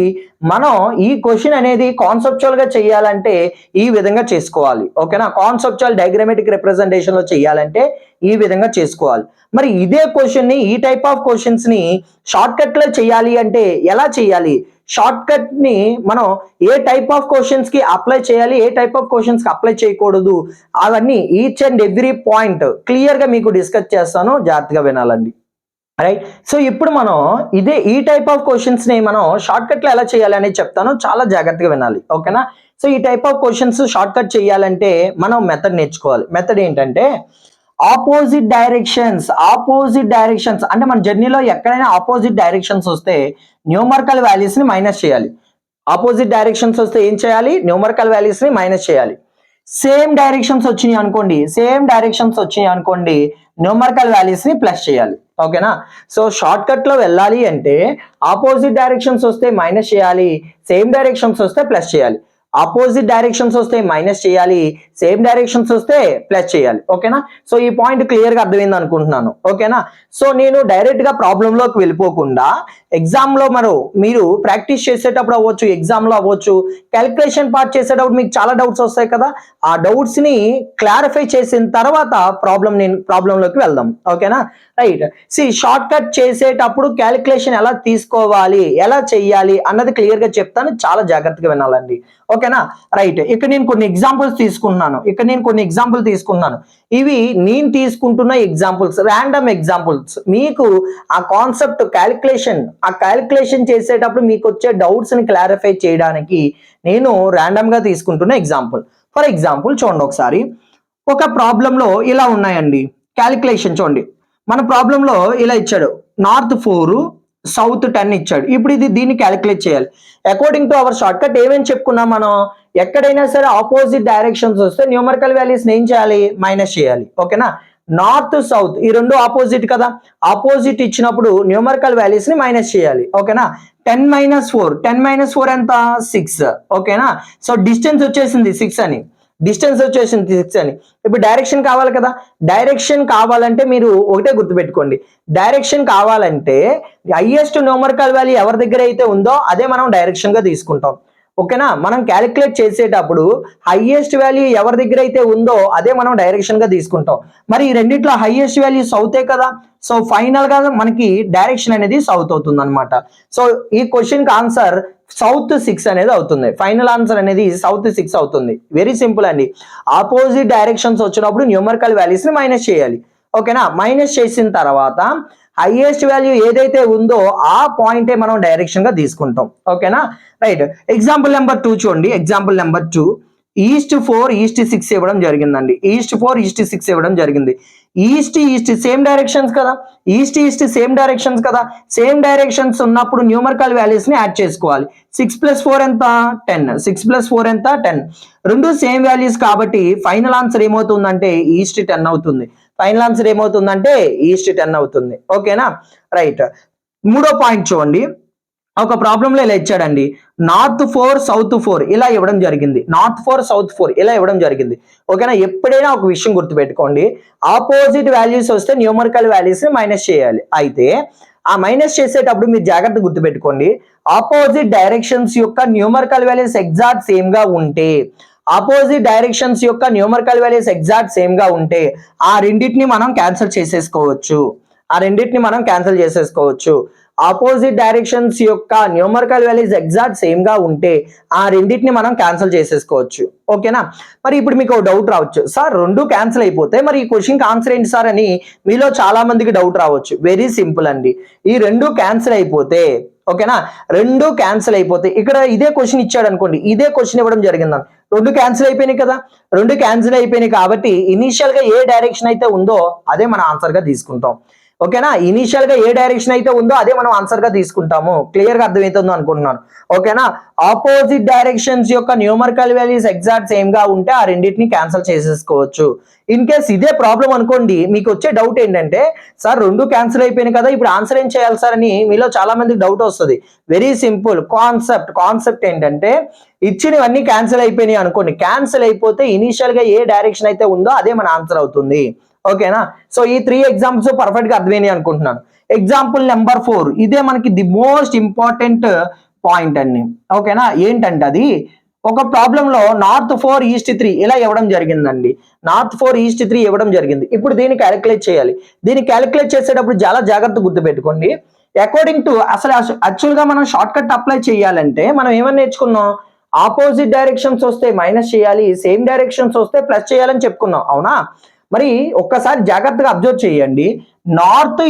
మనం ఈ క్వశ్చన్ అనేది కాన్సెప్చువల్ గా చేయాలంటే ఈ విధంగా చేసుకోవాలి, ఓకేనా. కాన్సెప్చువల్ డయాగ్రామాటిక్ రిప్రజెంటేషన్ లో చేయాలంటే ఈ విధంగా చేసుకోవాలి. మరి ఇదే క్వశ్చన్ ని ఈ టైప్ ఆఫ్ క్వశ్చన్స్ ని షార్ట్ కట్ లో చేయాలి అంటే ఎలా చేయాలి, షార్ట్ కట్ ని మనం ఏ టైప్ ఆఫ్ క్వశ్చన్స్ కి అప్లై చేయాలి, ఏ టైప్ ఆఫ్ క్వశ్చన్స్ కి అప్లై చేయకూడదు, అవన్నీ each and every point clear గా మీకు డిస్కస్ చేస్తాను, జాగ్రత్తగా వినాలండి, రైట్. సో ఇప్పుడు మనం ఈ టైప్ ఆఫ్ క్వశ్చన్స్ ని మనం షార్ట్ కట్ లో ఎలా చేయాలి అనేది చెప్తాను, చాలా జాగ్రత్తగా వినాలి, ఓకేనా. సో ఈ type of questions short cut చేయాలంటే మనం మెథడ్ నేర్చుకోవాలి. మెథడ్ ఏంటంటే ఆపోజిట్ డైరెక్షన్స్ అంటే మన జర్నీలో ఎక్కడైనా ఆపోజిట్ డైరెక్షన్స్ వస్తే న్యూమరికల్ వాల్యూస్ ని మైనస్ చేయాలి. ఆపోజిట్ డైరెక్షన్స్ వస్తే ఏం చేయాలి, న్యూమరికల్ వాల్యూస్ ని మైనస్ చేయాలి. సేమ్ డైరెక్షన్స్ వచ్చినాయి అనుకోండి న్యూమరికల్ వాల్యూస్ ని ప్లస్ చేయాలి, ఓకేనా. సో షార్ట్ కట్ లో వెళ్ళాలి అంటే ఆపోజిట్ డైరెక్షన్స్ వస్తే మైనస్ చేయాలి, సేమ్ డైరెక్షన్స్ వస్తే ప్లస్ చేయాలి. ఆపోజిట్ డైరెక్షన్స్ వస్తే మైనస్ చేయాలి, సేమ్ డైరెక్షన్స్ వస్తే ప్లస్ చేయాలి, ఓకేనా. సో ఈ పాయింట్ క్లియర్ గా అర్థమైంది అనుకుంటున్నాను, ఓకేనా. సో నేను డైరెక్ట్ గా ప్రాబ్లం లోకి వెళ్ళిపోకుండా ఎగ్జామ్ లో మీరు ప్రాక్టీస్ చేసేటప్పుడు అవ్వచ్చు, ఎగ్జామ్ లో అవ్వచ్చు, క్యాలిక్యులేషన్ పార్ట్ చేసేటప్పుడు మీకు చాలా డౌట్స్ వస్తాయి కదా, ఆ డౌట్స్ ని క్లారిఫై చేసిన తర్వాత ప్రాబ్లం లోకి వెళ్దాం, ఓకేనా. రైట్. షార్ట్ కట్ చేసేటప్పుడు క్యాలిక్యులేషన్ ఎలా తీసుకోవాలి, ఎలా చెయ్యాలి అన్నది క్లియర్ గా చెప్తాను, చాలా జాగ్రత్తగా వినాలండి, ఓకేనా. రైట్. ఇక్కడ నేను కొన్ని ఎగ్జాంపుల్స్ తీసుకున్నాను. ఇవి నేను తీసుకుంటున్న ఎగ్జాంపుల్స్, ర్యాండమ్ ఎగ్జాంపుల్స్. మీకు ఆ కాన్సెప్ట్ క్యాలిక్యులేషన్ చేసేటప్పుడు మీకు వచ్చే డౌట్స్ ని క్లారిఫై చేయడానికి నేను ర్యాండమ్ గా తీసుకుంటున్న ఎగ్జాంపుల్. ఫర్ ఎగ్జాంపుల్ చూడండి ఒకసారి, ఒక ప్రాబ్లంలో ఇలా ఉన్నాయండి. క్యాలిక్యులేషన్ చూడండి, మన ప్రాబ్లంలో ఇలా ఇచ్చాడు, నార్త్ 4 సౌత్ 10 ఇచ్చాడు. ఇప్పుడు దీన్ని క్యాలిక్యులేట్ చేయాలి. According to our short cut ఏమేమి చెప్పుకున్నాం మనం, ఎక్కడైనా సరే ఆపోజిట్ డైరెక్షన్స్ వస్తే న్యూమరికల్ వాల్యూస్ ఏం చేయాలి, మైనస్ చేయాలి, ఓకేనా. నార్త్ సౌత్ ఈ రెండు ఆపోజిట్ కదా, ఆపోజిట్ ఇచ్చినప్పుడు న్యూమరికల్ వాల్యూస్ ని మైనస్ చేయాలి. ఓకేనా, 10 - 4, 10 - 4 ఎంత 6. ఓకేనా, సో డిస్టెన్స్ వచ్చేసింది 6 అని, డిస్టెన్స్ వచ్చేసింది 6 అని. ఇప్పుడు డైరెక్షన్ కావాలి కదా, డైరెక్షన్ కావాలంటే మీరు ఒకటే గుర్తుపెట్టుకోండి, డైరెక్షన్ కావాలంటే హైయెస్ట్ న్యూమరికల్ వాల్యూ ఎవరి దగ్గర అయితే ఉందో అదే మనం డైరెక్షన్ గా తీసుకుంటాం. ఓకేనా, మనం క్యాలిక్యులేట్ చేసేటప్పుడు హైయెస్ట్ వాల్యూ ఎవరి దగ్గర అయితే ఉందో అదే మనం డైరెక్షన్ గా తీసుకుంటాం. మరి ఈ రెండిట్లో హైయెస్ట్ వాల్యూ సౌతే కదా, సో ఫైనల్ గా మనకి డైరెక్షన్ అనేది సౌత్ అవుతుంది అనమాట. సో ఈ క్వశ్చన్ కి ఆన్సర్ సౌత్ 6 అనేది అవుతుంది. ఫైనల్ ఆన్సర్ అనేది సౌత్ 6 అవుతుంది. వెరీ సింపుల్ అండి. ఆపోజిట్ డైరెక్షన్స్ వచ్చినప్పుడు న్యూమరికల్ వాల్యూస్ ని మైనస్ చేయాలి. ఓకేనా, మైనస్ చేసిన తర్వాత హైయెస్ట్ వాల్యూ ఏదైతే ఉందో ఆ పాయింటే మనం డైరెక్షన్ గా తీసుకుంటాం. ఓకేనా, రైట్. ఎగ్జాంపుల్ నెంబర్ 2 చూడండి. ఎగ్జాంపుల్ నెంబర్ 2 ఈస్ట్ 4 ఈస్ట్ 6 ఇవ్వడం జరిగిందండి. ఈస్ట్ 4 ఈస్ట్ 6 ఇవ్వడం జరిగింది. ఈస్ట్ సేమ్ డైరెక్షన్స్ కదా, ఈస్ట్ సేమ్ డైరెక్షన్స్ కదా, సేమ్ డైరెక్షన్స్ ఉన్నప్పుడు న్యూమరికల్ వాల్యూస్ ని యాడ్ చేసుకోవాలి. 6 + 4 ఎంత 10, 6 + 4 ఎంత 10. రెండు సేమ్ వాల్యూస్ కాబట్టి ఫైనల్ ఆన్సర్ ఏమవుతుందంటే ఈస్ట్ 10 అవుతుంది. ఫైనల్ ఆన్సర్ ఏమవుతుందంటే ఈస్ట్ 10 అవుతుంది. ఓకేనా, రైట్. మూడో పాయింట్ చూడండి. ఒక ప్రాబ్లం లో ఇలా ఇచ్చాడండి, నార్త్ 4 సౌత్ 4 ఇలా ఇవ్వడం జరిగింది. నార్త్ 4 సౌత్ 4 ఇలా ఇవ్వడం జరిగింది. ఓకేనా, ఎప్పుడైనా ఒక విషయం గుర్తుపెట్టుకోండి, ఆపోజిట్ వాల్యూస్ వస్తే న్యూమరికల్ వాల్యూస్ ని మైనస్ చేయాలి. అయితే ఆ మైనస్ చేసేటప్పుడు మీరు జాగ్రత్త గుర్తుపెట్టుకోండి, ఆపోజిట్ డైరెక్షన్స్ యొక్క న్యూమరికల్ వాల్యూస్ ఎగ్జాక్ట్ సేమ్ గా ఉంటే, ఆపోజిట్ డైరెక్షన్స్ యొక్క న్యూమరికల్ వాల్యూస్ ఎగ్జాక్ట్ సేమ్ గా ఉంటే ఆ రెండింటిని మనం క్యాన్సిల్ చేసేసుకోవచ్చు. ఆపోజిట్ డైరెక్షన్స్ యొక్క న్యూమరికల్ వాల్యూస్ ఎగ్జాక్ట్ సేమ్ గా ఉంటే ఆ రెండింటిని మనం క్యాన్సిల్ చేసేసుకోవచ్చు. ఓకేనా, మరి ఇప్పుడు మీకు డౌట్ రావచ్చు, సార్ రెండు క్యాన్సిల్ అయిపోతే మరి ఈ క్వశ్చన్ కి ఆన్సర్ ఏంటి సార్ అని మీలో చాలా మందికి డౌట్ రావచ్చు. వెరీ సింపుల్ అండి, ఈ రెండు క్యాన్సిల్ అయిపోతే, ఓకేనా, రెండు క్యాన్సిల్ అయిపోతే ఇక్కడ ఇదే క్వశ్చన్ ఇచ్చాడు అనుకోండి, ఇదే క్వశ్చన్ ఇవ్వడం జరిగిందని రెండు క్యాన్సిల్ అయిపోయినాయి కదా, రెండు క్యాన్సిల్ అయిపోయినాయి కాబట్టి ఇనీషియల్ గా ఏ డైరెక్షన్ అయితే ఉందో అదే మన ఆన్సర్ గా తీసుకుంటాం. ఓకేనా, ఇనీషియల్ గా ఏ డైరెక్షన్ అయితే ఉందో అదే మనం ఆన్సర్ గా తీసుకుంటాము. క్లియర్ గా అర్థమవుతుందో అనుకుంటున్నాను. ఓకేనా, ఆపోజిట్ డైరెక్షన్స్ యొక్క న్యూమరికల్ వాల్యూస్ ఎగ్జాక్ట్ సేమ్ గా ఉంటే ఆ రెండింటిని క్యాన్సిల్ చేసేసుకోవచ్చు. ఇన్ కేస్ ఇదే ప్రాబ్లం అనుకోండి, మీకు వచ్చే డౌట్ ఏంటంటే సార్ రెండు క్యాన్సిల్ అయిపోయినాయి కదా, ఇప్పుడు ఆన్సర్ ఏం చేయాలి సార్ అని మీలో చాలా మందికి డౌట్ వస్తుంది. వెరీ సింపుల్ కాన్సెప్ట్ ఏంటంటే ఇచ్చినవన్నీ క్యాన్సిల్ అయిపోయినాయి అనుకోండి, క్యాన్సిల్ అయిపోతే ఇనీషియల్ గా ఏ డైరెక్షన్ అయితే ఉందో అదే మన ఆన్సర్ అవుతుంది. ఓకేనా, సో ఈ 3 ఎగ్జాంపుల్స్ పర్ఫెక్ట్ గా అర్థమైనాయి అనుకుంటున్నాను. ఎగ్జాంపుల్ నెంబర్ 4 ఇదే మనకి ది మోస్ట్ ఇంపార్టెంట్ పాయింట్ అండి. ఓకేనా, ఏంటంటే అది ఒక ప్రాబ్లం లో నార్త్ 4 ఈస్ట్ 3 ఇలా ఇవ్వడం జరిగిందండి. నార్త్ 4 ఈస్ట్ 3 ఇవ్వడం జరిగింది. ఇప్పుడు దీన్ని క్యాలిక్యులేట్ చేయాలి. దీన్ని క్యాలిక్యులేట్ చేసేటప్పుడు చాలా జాగ్రత్త గుర్తుపెట్టుకోండి. అకార్డింగ్ టు అసలు యాక్చువల్ గా మనం షార్ట్ కట్ అప్లై చేయాలంటే మనం ఏమని నేర్చుకున్నాం, ఆపోజిట్ డైరెక్షన్స్ వస్తే మైనస్ చేయాలి, సేమ్ డైరెక్షన్స్ వస్తే ప్లస్ చేయాలని చెప్పుకున్నాం, అవునా. మరి ఒక్కసారి జాగ్రత్తగా అబ్జర్వ్ చేయండి, నార్త్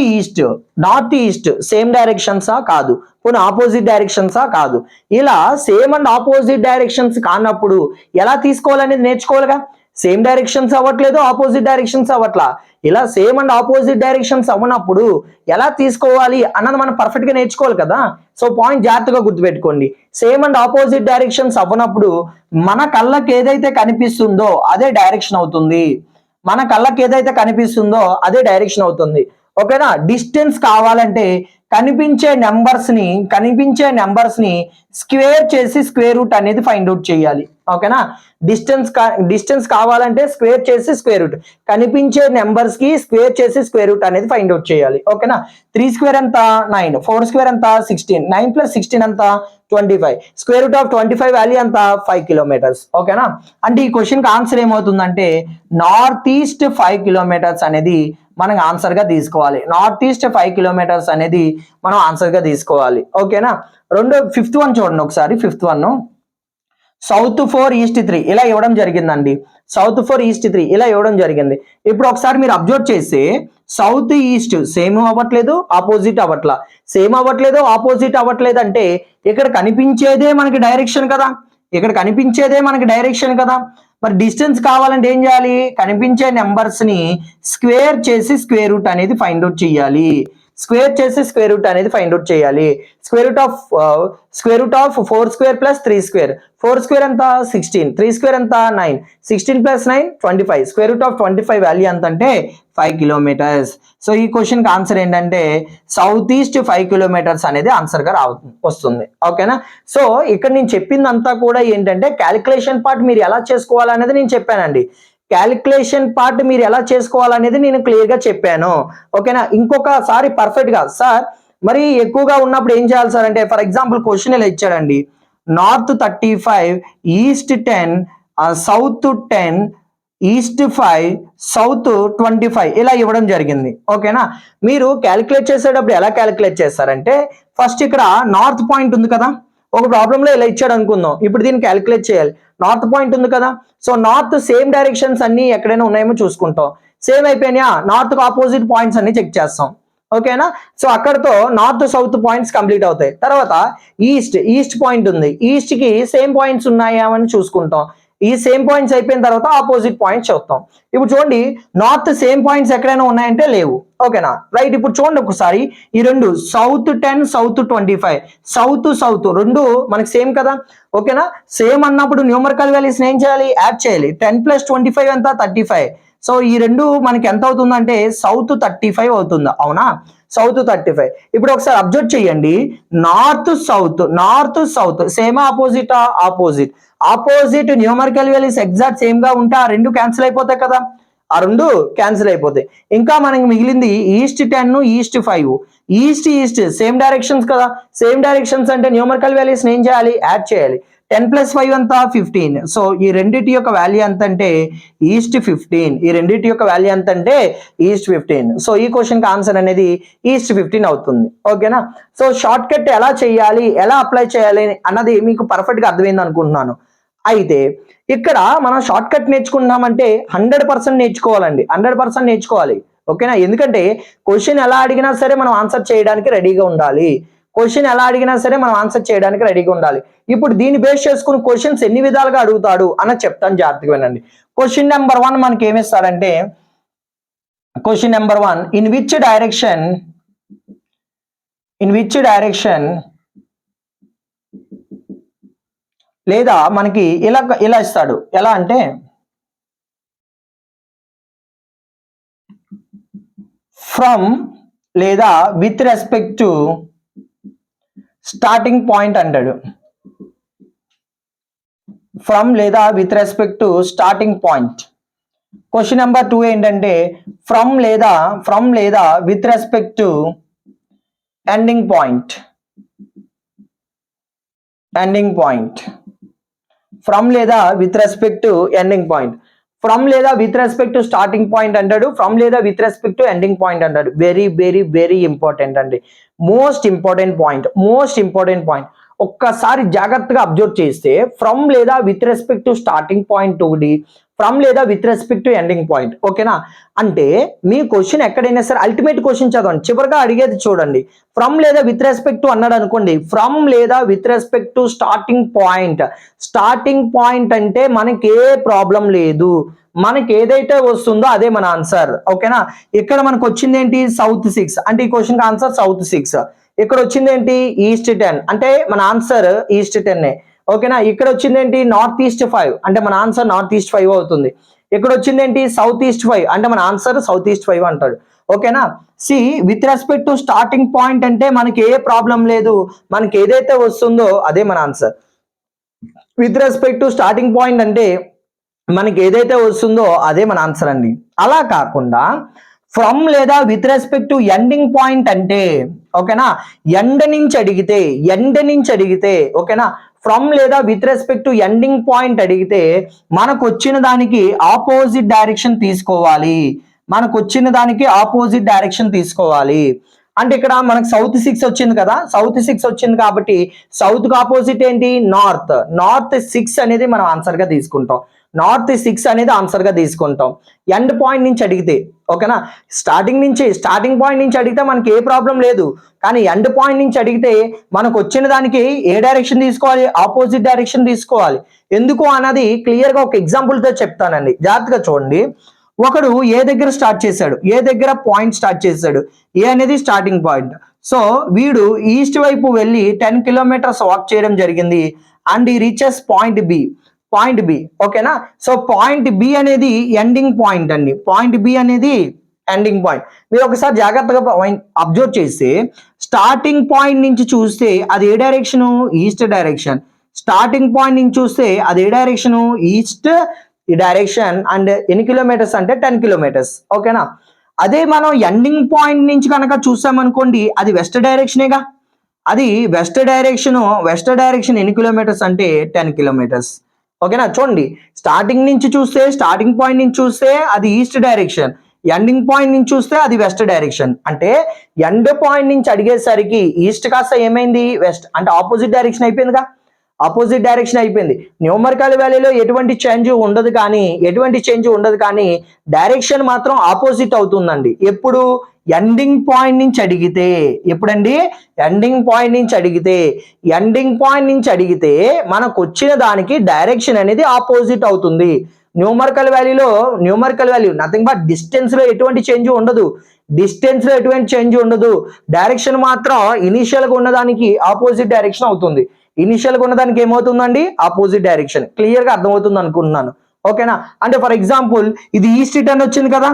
ఈస్ట్ సేమ్ డైరెక్షన్సా కాదు, పోనీ ఆపోజిట్ డైరెక్షన్సా కాదు. ఇలా సేమ్ అండ్ ఆపోజిట్ డైరెక్షన్స్ కానప్పుడు ఎలా తీసుకోవాలనేది నేర్చుకోవాలిగా. సేమ్ డైరెక్షన్స్ అవ్వట్లేదు, ఆపోజిట్ డైరెక్షన్స్ అవ్వట్లా, ఇలా సేమ్ అండ్ ఆపోజిట్ డైరెక్షన్స్ అవ్వనప్పుడు ఎలా తీసుకోవాలి అన్నది మనం పర్ఫెక్ట్ గా నేర్చుకోవాలి కదా. సో పాయింట్ జాగ్రత్తగా గుర్తుపెట్టుకోండి, సేమ్ అండ్ ఆపోజిట్ డైరెక్షన్స్ అవ్వనప్పుడు మన కళ్ళకి ఏదైతే కనిపిస్తుందో అదే డైరెక్షన్ అవుతుంది. మన కళ్ళకి ఏదైతే కనిపిస్తుందో అదే డైరెక్షన్ అవుతుంది. ఓకేనా, డిస్టెన్స్ కావాలంటే కనిపించే నెంబర్స్ ని స్క్వేర్ చేసి స్క్వేర్ రూట్ అనేది ఫైండ్ అవుట్ చేయాలి. ఓకేనా, డిస్టెన్స్ కావాలంటే స్క్వేర్ చేసి స్క్వేర్ రూట్, కనిపించే నెంబర్స్ కి స్క్వేర్ చేసి స్క్వేర్ రూట్ అనేది ఫైండ్ అవుట్ చేయాలి. ఓకేనా, 3 స్క్వేర్ ఎంత 9, 4 స్క్వేర్ ఎంత 16, 9 + 16 ఎంత 25, స్క్వేర్ రూట్ ఆఫ్ 25 వాల్యూ ఎంత 5 కిలోమీటర్స్. ఓకేనా, అంటే ఈ క్వశ్చన్ కి ఆన్సర్ ఏమవుతుందంటే నార్త్ ఈస్ట్ 5 కిలోమీటర్స్ అనేది మనం ఆన్సర్ గా తీసుకోవాలి. నార్త్ ఈస్ట్ 5 కిలోమీటర్స్ అనేది మనం ఆన్సర్ గా తీసుకోవాలి. ఓకేనా, ఫిఫ్త్ వన్ చూడండి ఒకసారి. ఫిఫ్త్ వన్ సౌత్ 4 ఈస్ట్ 3 ఇలా ఇవ్వడం జరిగిందండి. సౌత్ 4 ఈస్ట్ 3 ఇలా ఇవ్వడం జరిగింది. ఇప్పుడు ఒకసారి మీరు అబ్జర్వ్ చేస్తే సౌత్ ఈస్ట్ సేమ్ అవ్వట్లేదు, ఆపోజిట్ అవ్వట్లా. సేమ్ అవ్వట్లేదు, ఆపోజిట్ అవ్వట్లేదు అంటే ఇక్కడ కనిపించేదే మనకి డైరెక్షన్ కదా. మరి డిస్టెన్స్ కావాలంటే ఏం చేయాలి, కనిపించే నెంబర్స్ ని స్క్వేర్ చేసి స్క్వేర్ రూట్ అనేది ఫైండ్ అవుట్ చేయాలి. స్క్వేర్ చేసి స్క్వేర్ రూట్ అనేది ఫైండ్ అవుట్ చేయాలి. Square root of 4 square plus 3 square, 4 square ఎంత 16, 3 స్క్వేర్ ఎంత 9, 16 plus 9 25. Square root of 25 value ఎంత అంటే 5 కిలోమీటర్స్. సో ఈ క్వశ్చన్ కి ఆన్సర్ ఏంటంటే సౌత్ ఈస్ట్ 5 కిలోమీటర్స్ అనేది ఆన్సర్ గా వస్తుంది. ఓకేనా. సో ఇక్కడ నేను చెప్పిందంతా కూడా ఏంటంటే క్యాలిక్యులేషన్ పార్ట్ మీరు ఎలా చేసుకోవాలనేది నేను చెప్పానండి. క్యాలిక్యులేషన్ పార్ట్ మీరు ఎలా చేసుకోవాలనేది నేను క్లియర్ గా చెప్పాను. ఓకేనా. ఇంకొకసారి పర్ఫెక్ట్ గా సార్ మరి ఎక్కువగా ఉన్నప్పుడు ఏం చేయాలి సార్ అంటే, ఫర్ ఎగ్జాంపుల్ క్వశ్చన్ ఇలా ఇచ్చాడండి, north 35, east 10, south 10, east 5, south 25 ఇలా ఇవ్వడం జరిగింది. ఓకేనా. మీరు క్యాలిక్యులేట్ చేసేటప్పుడు ఎలా క్యాలిక్యులేట్ చేస్తారంటే, ఫస్ట్ ఇక్కడ నార్త్ పాయింట్ ఉంది కదా, ఒక ప్రాబ్లంలో ఇలా ఇచ్చాడు అనుకుందాం. ఇప్పుడు దీన్ని క్యాలిక్యులేట్ చేయాలి. నార్త్ పాయింట్ ఉంది కదా, సో నార్త్ సేమ్ డైరెక్షన్స్ అన్ని ఎక్కడైనా ఉన్నాయేమో చూసుకుంటాం. సేమ్ అయిపోయినాయా, నార్త్ కు ఆపోజిట్ పాయింట్స్ అన్ని చెక్ చేస్తాం. ఓకేనా. సో అక్కడతో నార్త్ సౌత్ పాయింట్స్ కంప్లీట్ అవుతాయి. తర్వాత ఈస్ట్ పాయింట్ ఉంది, ఈస్ట్ కి సేమ్ పాయింట్స్ ఉన్నాయా అని చూసుకుంటాం. ఈ సేమ్ పాయింట్స్ అయిపోయిన తర్వాత ఆపోజిట్ పాయింట్స్ చూస్తాం. ఇప్పుడు చూడండి, నార్త్ సేమ్ పాయింట్స్ ఎక్కడైనా ఉన్నాయంటే లేవు. ఓకేనా. రైట్. ఇప్పుడు చూడండి ఒకసారి ఈ రెండు సౌత్ 10, సౌత్ 25, సౌత్ రెండు మనకి సేమ్ కదా. ఓకేనా. సేమ్ అన్నప్పుడు న్యూమరికల్ వాల్యూస్ ఏం చేయాలి, యాడ్ చేయాలి. 10 ప్లస్ 25 ఎంత 35. సో ఈ రెండు మనకి ఎంత అవుతుందంటే సౌత్ 35 అవుతుందా, అవునా, సౌత్ 35. ఇప్పుడు ఒకసారి అబ్జర్వ్ చేయండి, north south same opposite numerical values exact same గా ఉంటే ఆ రెండు క్యాన్సిల్ అయిపోతాయి కదా, ఆ రెండు క్యాన్సిల్ అయిపోతాయి. ఇంకా మనకి మిగిలింది east 10, east 5, east same directions కదా. సేమ్ డైరెక్షన్స్ అంటే న్యూమరికల్ వాల్యూస్ ఏం చేయాలి, యాడ్ చేయాలి. 10 ప్లస్ 5 అంతా 15. సో ఈ రెండింటి యొక్క వాల్యూ ఎంత అంటే ఈస్ట్ 15. ఈ రెండింటి యొక్క వాల్యూ ఎంత అంటే ఈస్ట్ 15. సో ఈ క్వశ్చన్ కి ఆన్సర్ అనేది ఈస్ట్ 15 అవుతుంది. ఓకేనా. సో షార్ట్ కట్ ఎలా చేయాలి, ఎలా అప్లై చేయాలి అన్నది మీకు పర్ఫెక్ట్ గా అర్థమైంది అనుకుంటున్నాను. అయితే ఇక్కడ మనం షార్ట్ కట్ నేర్చుకున్నామంటే 100% నేర్చుకోవాలండి, 100% నేర్చుకోవాలి. ఓకేనా. ఎందుకంటే క్వశ్చన్ ఎలా అడిగినా సరే మనం ఆన్సర్ చేయడానికి రెడీగా ఉండాలి. ఇప్పుడు దీన్ని బేస్ చేసుకుని క్వశ్చన్స్ ఎన్ని విధాలుగా అడుగుతాడు అన్నది చెప్తాను, జాగ్రత్తగా వినండి. క్వశ్చన్ నెంబర్ 1 మనకి ఏమిస్తారంటే, question number 1, in which direction లేదా మనకి ఇలా ఇస్తాడు. ఎలా అంటే ఫ్రమ్ లేదా with respect to starting point అంటాడు. ఫ్రమ్ లేదా with respect to starting point. Question number 2 ఏంటంటే ఫ్రమ్ లేదా with respect to ending point. From లేదా with respect to ending point. From లేదా with respect to starting point అంటాడు, from లేదా with respect to ending point అంటాడు. Very very very important అండి, most important point. ఒక్కసారి జాగ్రత్తగా observe చేస్తే from లేదా with respect to starting point ఒకటి, ఫ్రమ్ లేదా with respect to ending point. ఓకేనా. అంటే మీ క్వశ్చన్ ఎక్కడైనా సరే అల్టిమేట్ క్వశ్చన్ చదవండి, చివరిగా అడిగేది చూడండి. ఫ్రమ్ లేదా విత్ రెస్పెక్ట్ టు అన్నాడు అనుకోండి, ఫ్రమ్ లేదా with respect to starting point అంటే మనకి ఏ ప్రాబ్లం లేదు, మనకి ఏదైతే వస్తుందో అదే మన ఆన్సర్. ఓకేనా. ఇక్కడ మనకు వచ్చింది ఏంటి, సౌత్ 6 అంటే ఈ క్వశ్చన్ ఆన్సర్ సౌత్ 6. ఇక్కడ వచ్చింది ఏంటి, ఈస్ట్ 10 అంటే మన ఆన్సర్ ఈస్ట్ 10. ఓకేనా. ఇక్కడ వచ్చింది ఏంటి, నార్త్ ఈస్ట్ 5 అంటే మన ఆన్సర్ నార్త్ ఈస్ట్ 5 అవుతుంది. ఇక్కడ వచ్చింది ఏంటి, సౌత్ ఈస్ట్ 5 అంటే మన ఆన్సర్ సౌత్ ఈస్ట్ 5 అంటాడు. ఓకేనా. See with respect to starting point అంటే మనకి ఏ ప్రాబ్లం లేదు, మనకి ఏదైతే వస్తుందో అదే మన answer. With respect to starting point అంటే మనకి ఏదైతే వస్తుందో అదే మన ఆన్సర్ అండి. అలా కాకుండా ఫ్రమ్ లేదా with respect to ending point అంటే, ఓకేనా, ఎండ్ నుంచి అడిగితే ఓకేనా, ఫ్రమ్ లేదా with respect to ending point అడిగితే మనకు వచ్చిన దానికి ఆపోజిట్ డైరెక్షన్ తీసుకోవాలి. అంటే ఇక్కడ మనకు సౌత్ 6 వచ్చింది కదా, సౌత్ 6 వచ్చింది కాబట్టి సౌత్ కు ఆపోజిట్ ఏంటి, నార్త్ 6 అనేది మనం ఆన్సర్ గా తీసుకుంటాం. ఎండ్ పాయింట్ నుంచి అడిగితే, ఓకేనా, స్టార్టింగ్ పాయింట్ నుంచి అడిగితే మనకి ఏ ప్రాబ్లం లేదు, కానీ ఎండ్ పాయింట్ నుంచి అడిగితే మనకు వచ్చిన దానికి ఏ డైరెక్షన్ తీసుకోవాలి, ఆపోజిట్ డైరెక్షన్ తీసుకోవాలి. ఎందుకు అన్నది క్లియర్ గా ఒక ఎగ్జాంపుల్ తో చెప్తానండి, జాగ్రత్తగా చూడండి. ఒకడు ఏ దగ్గర స్టార్ట్ చేశాడు, ఏ దగ్గర పాయింట్ స్టార్ట్ చేశాడు, ఏ అనేది స్టార్టింగ్ పాయింట్. సో వీడు ఈస్ట్ వైపు వెళ్ళి 10 కిలోమీటర్స్ వాక్ చేయడం జరిగింది అండ్ ఈ రీచెస్ పాయింట్ బి. ఓకేనా. సో పాయింట్ బి అనేది ఎండింగ్ పాయింట్ అండి. పాయింట్ బి అనేది ఎండింగ్ పాయింట్. మీరు ఒకసారి జాగ్రత్తగా అబ్జర్వ్ చేస్తే స్టార్టింగ్ పాయింట్ నుంచి చూస్తే అది ఏ direction, east direction. Starting point నుంచి చూస్తే అది ఏ డైరెక్షన్, ఈస్ట్ ఈ డైరెక్షన్. అండ్ ఎన్ని కిలోమీటర్స్ అంటే 10 కిలోమీటర్స్. ఓకేనా. అదే మనం ఎండింగ్ పాయింట్ నుంచి కనుక చూసామనుకోండి అది వెస్ట్ డైరెక్షనేగా. అది వెస్ట్ డైరెక్షన్ ఎన్ని కిలోమీటర్స్ అంటే 10 కిలోమీటర్స్. ఓకేనా. చూడండి, స్టార్టింగ్ నుంచి చూస్తే, స్టార్టింగ్ పాయింట్ నుంచి చూస్తే అది ఈస్ట్ డైరెక్షన్, ఎండింగ్ పాయింట్ నుంచి చూస్తే అది వెస్ట్ డైరెక్షన్. అంటే ఎండ్ పాయింట్ నుంచి అడిగేసరికి ఈస్ట్ కాస్త ఏమైంది, వెస్ట్. అంటే ఆపోజిట్ డైరెక్షన్ అయిపోయిందిగా, ఆపోజిట్ డైరెక్షన్ అయిపోయింది. న్యూమరికల్ వాల్యూలో ఎటువంటి చేంజ్ ఉండదు కానీ డైరెక్షన్ మాత్రం ఆపోజిట్ అవుతుందండి. ఎప్పుడు ఎండింగ్ పాయింట్ నుంచి అడిగితే. ఎప్పుడండి, ఎండింగ్ పాయింట్ నుంచి అడిగితే మనకు వచ్చిన దానికి డైరెక్షన్ అనేది ఆపోజిట్ అవుతుంది. Numerical value nothing but distance లో ఎటువంటి చేంజ్ ఉండదు. డైరెక్షన్ మాత్రం ఇనిషియల్ గా ఉన్నదానికి ఆపోజిట్ డైరెక్షన్ అవుతుంది. ఇనిషియల్ గా ఉన్నదానికి ఏమవుతుందండి, ఆపోజిట్ డైరెక్షన్. క్లియర్ గా అర్థమవుతుంది అనుకుంటున్నాను. ఓకేనా. అంటే ఫర్ ఎగ్జాంపుల్ ఇది ఈస్ట్ 10 వచ్చింది కదా,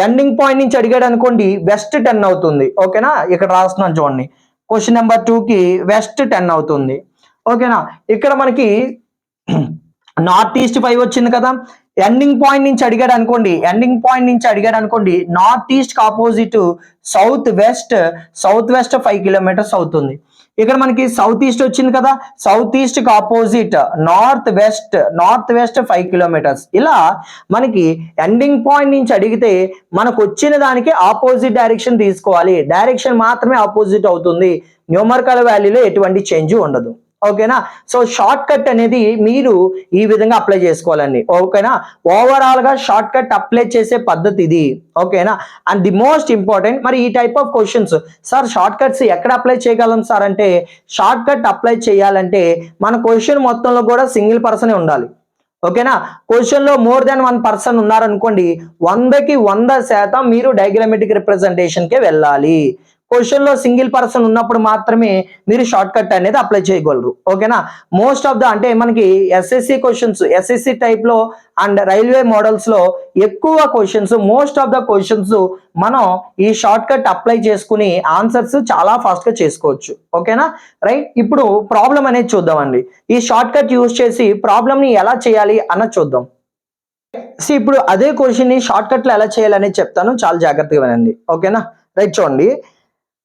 ఎండింగ్ పాయింట్ నుంచి అడిగాడు అనుకోండి వెస్ట్ 10 అవుతుంది. ఓకేనా. ఇక్కడ రాస్తున్నాను చూడండి, క్వశ్చన్ నెంబర్ 2 కి వెస్ట్ 10 అవుతుంది. ఓకేనా. ఇక్కడ మనకి నార్త్ ఈస్ట్ 5 వచ్చింది కదా, ఎండింగ్ పాయింట్ నుంచి అడిగాడు అనుకోండి నార్త్ ఈస్ట్ కి ఆపోజిట్ సౌత్ వెస్ట్ 5 కిలోమీటర్స్ అవుతుంది. ఇక్కడ మనకి సౌత్ ఈస్ట్ వచ్చింది కదా, సౌత్ ఈస్ట్ కి ఆపోజిట్ నార్త్ వెస్ట్ 5 కిలోమీటర్స్. ఇలా మనకి ఎండింగ్ పాయింట్ నుంచి అడిగితే మనకు వచ్చిన దానికి ఆపోజిట్ డైరెక్షన్ తీసుకోవాలి. డైరెక్షన్ మాత్రమే ఆపోజిట్ అవుతుంది. న్యూమరికల్ వాల్యూలో ఎటువంటి చేంజ్ ఉండదు. ఓకేనా. సో షార్ట్ కట్ అనేది మీరు ఈ విధంగా అప్లై చేసుకోవాలండి. ఓకేనా. ఓవరాల్ గా షార్ట్ కట్ అప్లై చేసే పద్ధతి ఇది. ఓకేనా. అండ్ ది మోస్ట్ ఇంపార్టెంట్, మరి ఈ type of questions sir short cuts ఎక్కడ అప్లై చేయగలం సార్ అంటే, షార్ట్ కట్ అప్లై చేయాలంటే మన క్వశ్చన్ మొత్తంలో కూడా సింగిల్ పర్సనే ఉండాలి. ఓకేనా. క్వశ్చన్ లో మోర్ దాన్ 1 పర్సన్ ఉన్నారనుకోండి 100కి 100% మీరు డయాగ్రామెటిక్ రిప్రజెంటేషన్ కే వెళ్ళాలి. క్వశ్చన్ లో సింగిల్ పర్సన్ ఉన్నప్పుడు మాత్రమే మీరు షార్ట్ కట్ అనేది అప్లై చేయగలరు. ఓకేనా. మోస్ట్ ఆఫ్ ద అంటే మనకి ఎస్ఎస్సి క్వశ్చన్స్, ఎస్ఎస్సి టైప్ లో అండ్ రైల్వే మోడల్స్ లో ఎక్కువ questions, most of the questions మనం ఈ షార్ట్ కట్ అప్లై చేసుకుని ఆన్సర్స్ చాలా ఫాస్ట్ గా చేసుకోవచ్చు. ఓకేనా. రైట్. ఇప్పుడు ప్రాబ్లం అనేది చూద్దామండి. ఈ షార్ట్ కట్ యూజ్ చేసి ప్రాబ్లమ్ ని ఎలా చేయాలి అన్నది చూద్దాం. ఇప్పుడు అదే క్వశ్చన్ ని షార్ట్ కట్ లో ఎలా చేయాలనేది చెప్తాను, చాలా జాగ్రత్తగా వినండి. ఓకేనా. రైట్. చూడండి,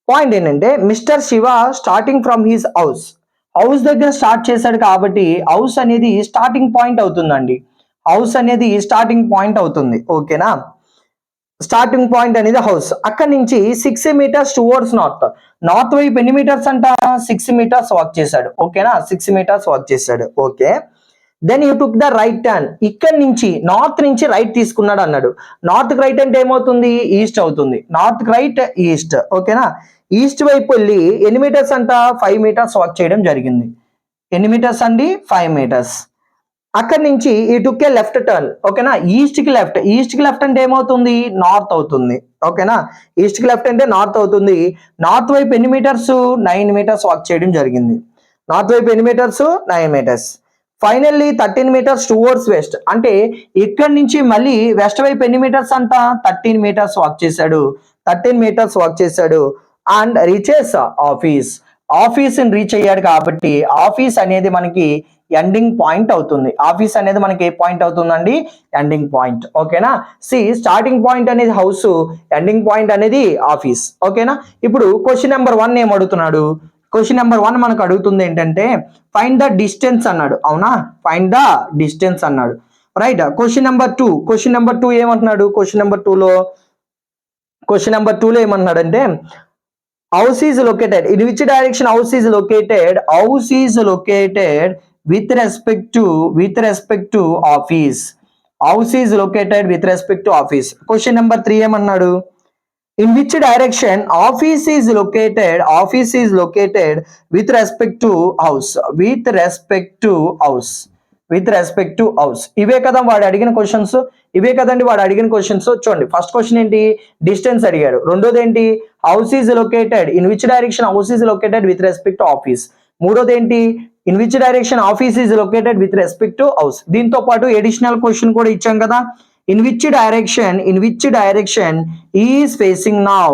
పాయింట్ ఏంటంటే mister Shiva starting from his house దగ్గర స్టార్ట్ చేశాడు కాబట్టి హౌస్ అనేది స్టార్టింగ్ పాయింట్ అవుతుందండి. ఓకేనా. స్టార్టింగ్ పాయింట్ అనేది హౌస్. అక్కడి నుంచి 6 మీటర్స్ టువర్డ్స్ నార్త్ వైపు ఎన్ని మీటర్స్ అంట, 6 మీటర్స్ వాక్ చేశాడు. ఓకేనా. 6 మీటర్స్ వాక్ చేశాడు. Okay. Then you took the right turn. ఇక్కడ నుంచి నార్త్ నుంచి రైట్ తీసుకున్నాడు అన్నాడు. నార్త్ కి రైట్ అంటే ఏమవుతుంది, ఈస్ట్ అవుతుంది. నార్త్ కి రైట్ ఈస్ట్. ఓకేనా. ఈస్ట్ వైపు వెళ్ళి ఎన్ని మీటర్స్ అంట, 5 మీటర్స్ వాక్ చేయడం జరిగింది. ఎన్ని మీటర్స్ అండి, 5 మీటర్స్. అక్కడి నుంచి ఈ టుక్ ఏ లెఫ్ట్ టర్న్. ఓకేనా. ఈస్ట్ కి లెఫ్ట్ అంటే ఏమవుతుంది, నార్త్ అవుతుంది. ఓకేనా. ఈస్ట్ కి లెఫ్ట్ అంటే నార్త్ అవుతుంది. నార్త్ వైపు ఎన్ని మీటర్స్, 9 మీటర్స్ వాక్ చేయడం జరిగింది. నార్త్ వైపు ఎన్ని metres, 9 metres. Finally 13 metres towards west. అంటే ఇక్కడి నుంచి మళ్ళీ వెస్ట్ వైపు ఎన్ని మీటర్స్ అంట, 13 మీటర్స్ వాక్ చేశాడు. అండ్ రీచెస్ ఆఫీస్ రీచ్ అయ్యాడు కాబట్టి ఆఫీస్ అనేది మనకి ఎండింగ్ పాయింట్ అవుతుంది. ఆఫీస్ అనేది మనకి ఏ పాయింట్ అవుతుందండి, ఎండింగ్ పాయింట్. ఓకేనా. స్టార్టింగ్ పాయింట్ అనేది హౌస్, ఎండింగ్ పాయింట్ అనేది ఆఫీస్. ఓకేనా. ఇప్పుడు క్వశ్చన్ నెంబర్ 1 ఏం అడుగుతున్నాడు, క్వశ్చన్ నెంబర్ 1 మనకు అడుగుతుంది ఏంటంటే ఫైండ్ ద డిస్టెన్స్ అన్నాడు. అవునా, ఫైండ్ ద డిస్టెన్స్ అన్నాడు. రైట్. క్వశ్చన్ నెంబర్ 2 ఏమంటున్నాడు, క్వశ్చన్ నెంబర్ 2లో ఏమన్నాడంటే house is located in which direction house is located with respect to office. Question number 3 ఏమన్నాడు, in which direction office is located with respect to house. With respect to house. ఇవే కదా వాడు అడిగిన questions, ఇవే కదండి వాడు అడిగిన క్వశ్చన్స్. చూడండి ఫస్ట్ క్వశ్చన్ ఏంటి, డిస్టెన్స్ అడిగాడు. రెండోది ఏంటి, house is located in which direction house is located with respect to office. మూడోది ఏంటి, in which direction office is located with respect to house. దీంతో పాటు ఎడిషనల్ క్వశ్చన్ కూడా ఇచ్చాం కదా, in which direction is facing now,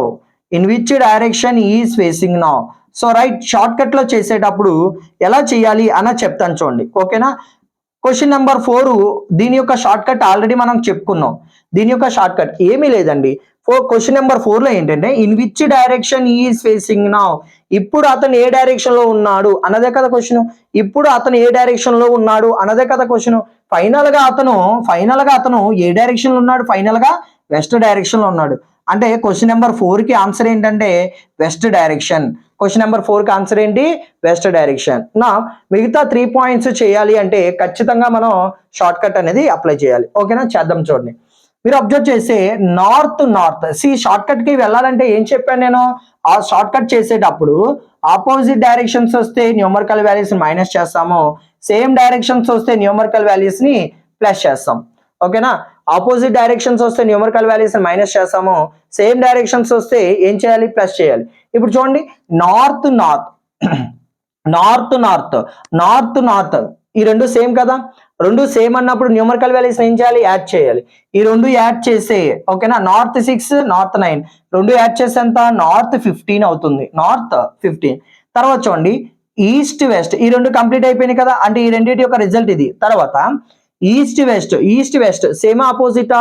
in which direction is facing now. So right, short cut లో చేసేటప్పుడు ఎలా చేయాలి అన్న చెప్తాను చూడండి, ఓకేనా. క్వశ్చన్ నెంబర్ 4 దీని యొక్క షార్ట్ కట్ ఆల్రెడీ మనం చెప్పుకున్నాం. దీని యొక్క షార్ట్ కట్ ఏమీ లేదండి. క్వశ్చన్ నెంబర్ 4 లో ఏంటంటే in which direction is facing now, ఇప్పుడు అతను ఏ డైరెక్షన్ లో ఉన్నాడు అన్నదే కదా క్వశ్చన్. ఇప్పుడు అతను ఏ డైరెక్షన్ లో ఉన్నాడు అన్నదే కదా క్వశ్చన్. ఫైనల్ గా అతను ఏ డైరెక్షన్ లో ఉన్నాడు, ఫైనల్ గా వెస్ట్ డైరెక్షన్ లో ఉన్నాడు. అంటే క్వశ్చన్ నెంబర్ 4 కి ఆన్సర్ ఏంటంటే వెస్ట్ డైరెక్షన్. క్వశ్చన్ నెంబర్ 4 కి ఆన్సర్ ఏంటి, వెస్ట్ డైరెక్షన్. నా మిగతా 3 పాయింట్స్ చేయాలి అంటే ఖచ్చితంగా మనం షార్ట్ కట్ అనేది అప్లై చేయాలి, ఓకేనా. చేద్దాం చూడండి. మీరు అబ్జర్వ్ చేస్తే నార్త్ షార్ట్ కట్ కి వెళ్ళాలంటే ఏం చెప్పాను నేను, ఆ షార్ట్ కట్ చేసేటప్పుడు ఆపోజిట్ డైరెక్షన్స్ వస్తే న్యూమరికల్ వాల్యూస్ మైనస్ చేస్తాము, సేమ్ డైరెక్షన్స్ వస్తే న్యూమరికల్ వాల్యూస్ ని ప్లస్ చేస్తాం, ఓకేనా. ఆపోజిట్ డైరెక్షన్స్ వస్తే న్యూమరికల్ వాల్యూస్ మైనస్ చేస్తాము, సేమ్ డైరెక్షన్స్ వస్తే ఏం చేయాలి, ప్లస్ చేయాలి. ఇప్పుడు చూడండి నార్త్ నార్త్ ఈ రెండు సేమ్ కదా. రెండు సేమ్ అన్నప్పుడు న్యూమరికల్ వాల్యూస్ ఏం చేయాలి, యాడ్ చేయాలి. ఈ రెండు యాడ్ చేస్తే ఓకేనా, నార్త్ 6 నార్త్ 9 రెండు యాడ్ చేస్తే ఎంత, నార్త్ 15 అవుతుంది, నార్త్ 15. తర్వాత చూడండి ఈస్ట్ వెస్ట్ ఈ రెండు కంప్లీట్ అయిపోయినాయి కదా, అంటే ఈ రెండింటి యొక్క రిజల్ట్ ఇది. తర్వాత east west same opposite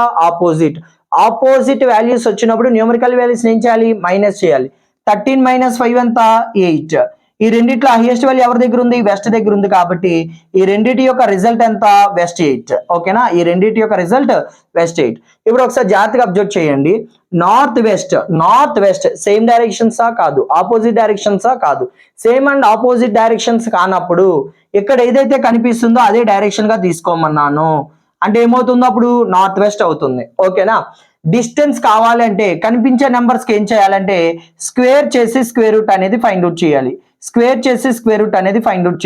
values వచ్చినప్పుడు న్యూమరికల్ వాల్యూస్ ఏం చేయాలి, మైనస్ చేయాలి. 13 - 5 ఎంత, 8. ఈ రెండిట్లో హైయెస్ట్ వాల్యూ ఎవరి దగ్గర ఉంది, వెస్ట్ దగ్గర ఉంది. కాబట్టి ఈ రెండిటి యొక్క రిజల్ట్ ఎంత, వెస్ట్ 8, ఓకేనా. ఈ రెండిటి యొక్క రిజల్ట్ వెస్ట్ 8. ఇప్పుడు ఒకసారి జాగ్రత్తగా అబ్జర్వ్ చేయండి. నార్త్ వెస్ట్ సేమ్ డైరెక్షన్సా కాదు, ఆపోజిట్ డైరెక్షన్సా కాదు. సేమ్ అండ్ ఆపోజిట్ డైరెక్షన్స్ కానప్పుడు ఇక్కడ ఏదైతే కనిపిస్తుందో అదే డైరెక్షన్ గా తీసుకోమన్నాను. అంటే ఏమవుతుందో అప్పుడు నార్త్ వెస్ట్ అవుతుంది, ఓకేనా. డిస్టెన్స్ కావాలంటే కనిపించే నెంబర్స్కి ఏం చేయాలంటే స్క్వేర్ చేసి స్క్వేర్ రూట్ అనేది ఫైండ్ అవుట్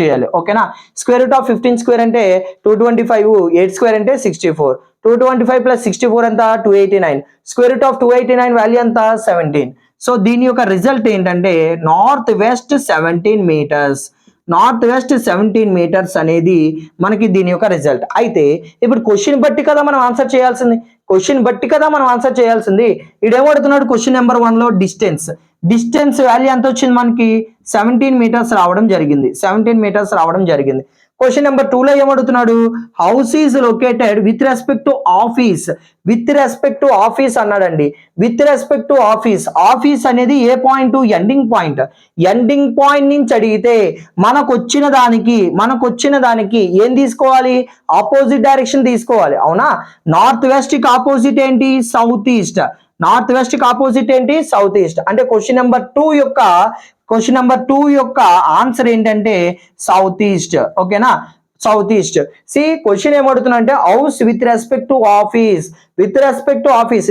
చేయాలి. ఓకేనా. స్క్వేర్ రూట్ ఆఫ్ 15 స్క్వేర్ అంటే 225, 8 స్క్వేర్ అంటే 64, 225 + 64 ఎంత, 289. స్క్వేర్ రూట్ ఆఫ్ 289 వాల్యూ ఎంత, 17. సో దీని యొక్క రిజల్ట్ ఏంటంటే నార్త్ వెస్ట్ 17 మీటర్స్. అనేది మనకి దీని యొక్క రిజల్ట్. అయితే ఇప్పుడు క్వశ్చన్ బట్టి కదా మనం ఆన్సర్ చేయాల్సింది. ఇడేమడుతున్నాడు క్వశ్చన్ నెంబర్ 1 లో డిస్టెన్స్ వాల్యూ ఎంత వచ్చింది మనకి, 17 మీటర్స్ రావడం జరిగింది. క్వశ్చన్ నెంబర్ 2 లో ఏమడుగుతున్నాడు, house is located with respect to office అన్నాడండి. విత్ రెస్పెక్ట్ టు ఆఫీస్ అనేది ఏ పాయింట్, ఎండింగ్ పాయింట్ నుంచి అడిగితే మనకు వచ్చిన దానికి ఏం తీసుకోవాలి, ఆపోజిట్ డైరెక్షన్ తీసుకోవాలి, అవునా. నార్త్ వెస్ట్ కి ఆపోజిట్ ఏంటి, సౌత్ ఈస్ట్. అంటే క్వశ్చన్ నెంబర్ 2 యొక్క ఆన్సర్ ఏంటంటే సౌత్ ఈస్ట్, ఓకేనా. క్వశ్చన్ ఏమడుతున్నా అంటే house with respect to office.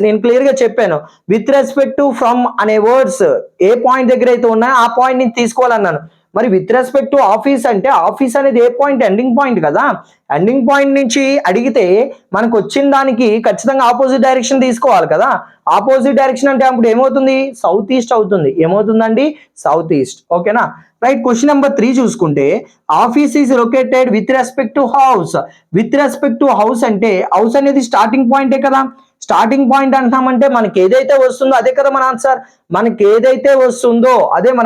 నేను క్లియర్ గా చెప్పాను, విత్ రెస్పెక్ట్ టు ఫ్రమ్ అనే వర్డ్స్ ఏ పాయింట్ దగ్గర అయితే ఉన్నాయో ఆ పాయింట్ ని తీసుకోవాలన్నాను. మరి విత్ రెస్పెక్ట్ టు ఆఫీస్ అంటే ఆఫీస్ అనేది ఏ పాయింట్, ఎండింగ్ పాయింట్ కదా. ఎండింగ్ పాయింట్ నుంచి అడిగితే మనకు వచ్చిన దానికి ఖచ్చితంగా ఆపోజిట్ డైరెక్షన్ తీసుకోవాలి కదా. ఆపోజిట్ డైరెక్షన్ అంటే అప్పుడు ఏమవుతుంది, సౌత్ ఈస్ట్ అవుతుంది. ఏమవుతుందండి, సౌత్ ఈస్ట్, ఓకేనా. రైట్. క్వశ్చన్ నెంబర్ 3 చూసుకుంటే office is located with respect to house అంటే హౌస్ అనేది స్టార్టింగ్ పాయింటే కదా. స్టార్టింగ్ పాయింట్ అంటామంటే మనకి ఏదైతే వస్తుందో అదే కదా మన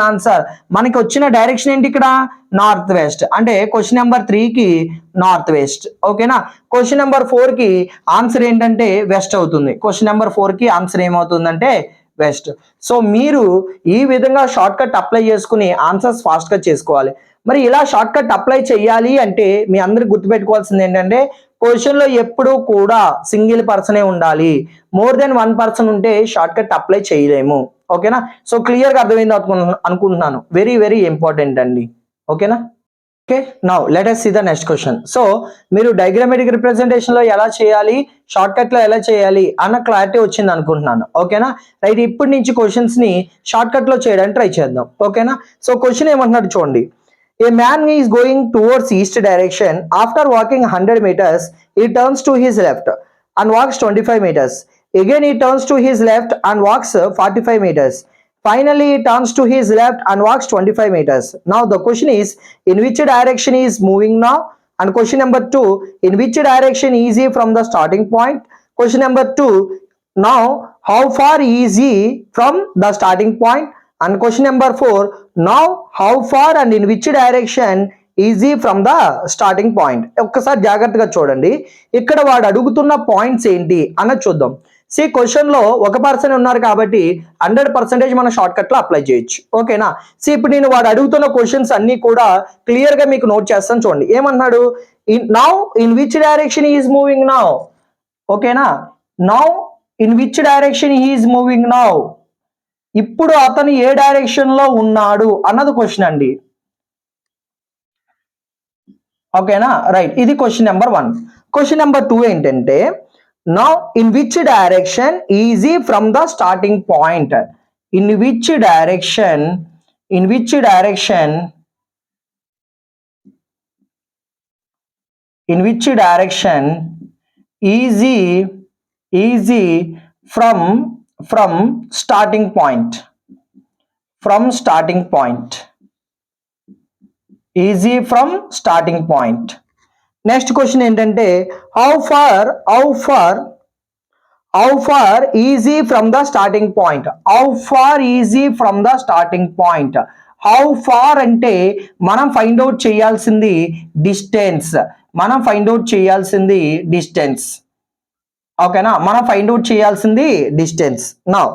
ఆన్సర్. మనకి వచ్చిన డైరెక్షన్ ఏంటి ఇక్కడ, నార్త్ వెస్ట్. అంటే క్వశ్చన్ నెంబర్ 3 కి నార్త్ వెస్ట్, ఓకేనా. క్వశ్చన్ నెంబర్ 4 కి ఆన్సర్ ఏంటంటే వెస్ట్ అవుతుంది. ఏమవుతుందంటే వెస్ట్. సో మీరు ఈ విధంగా షార్ట్ కట్ అప్లై చేసుకుని ఆన్సర్స్ ఫాస్ట్ గా చేసుకోవాలి. మరి ఇలా షార్ట్ కట్ అప్లై చేయాలి అంటే మీ అందరికి గుర్తుపెట్టుకోవాల్సింది ఏంటంటే క్వశ్చన్ లో ఎప్పుడూ కూడా సింగిల్ పర్సనే ఉండాలి. మోర్ దెన్ 1 పర్సన్ ఉంటే షార్ట్ కట్ అప్లై చేయలేము, ఓకేనా. సో క్లియర్ గా అర్థమైంది అనుకుంటున్నాను. వెరీ వెరీ ఇంపార్టెంట్ అండి, ఓకేనా. Okay, now let us see the next question. So మీరు డయాగ్రామాటిక్ రిప్రజెంటేషన్ లో ఎలా చేయాలి, షార్ట్ కట్ లో ఎలా చేయాలి అన్న క్లారిటీ వచ్చింది అనుకుంటున్నాను, ఓకేనా. రైట్, ఇప్పటి నుంచి క్వశ్చన్స్ ని షార్ట్ కట్ లో చేయడానికి ట్రై చేద్దాం, ఓకేనా. సో క్వశ్చన్ ఏమంటున్నాడు చూడండి, A man is going towards east direction. After walking 100 meters, he turns to his left and walks 25 meters. Again, he turns to his left and walks 45 meters. Finally, he turns to his left and walks 25 meters. Now, the question is, in which direction he is moving now? And question number 2, in which direction is he from the starting point? Question number 2, now, how far is he from the starting point? And question number 4, now how far and in which direction is he from the starting point? ఒక్కసారి జాగ్రత్తగా చూడండి, ఇక్కడ వాడు అడుగుతున్న points ఏంటి అన్నది చూద్దాం. See question లో ఒక పర్సన్ ఉన్నారు కాబట్టి 100% మనం షార్ట్ కట్ లో అప్లై చేయొచ్చు. ఓకేనా? సి ఇప్పుడు నేను వాడు అడుగుతున్న క్వశ్చన్స్ అన్ని కూడా క్లియర్ గా మీకు నోట్ చేస్తాను చూడండి. ఏమన్నాడు? Now in which direction is moving now. ఓకేనా? Now in which direction is moving now. ఇప్పుడు అతను ఏ డైరెక్షన్ లో ఉన్నాడు అన్నది క్వశ్చన్ అండి. ఓకేనా? రైట్, ఇది క్వశ్చన్ నెంబర్ 1. క్వశ్చన్ నెంబర్ 2 ఏంటంటే, now in which direction is he from the starting point. In which direction is he from starting point. Easy from starting point. Next question ఏంటంటే, how far is he from the starting point. How far is he from the starting point. How far అంటే మనం find out చేయాల్సింది distance. ఓకేనా? మనం find out చేయాల్సింది distance. Now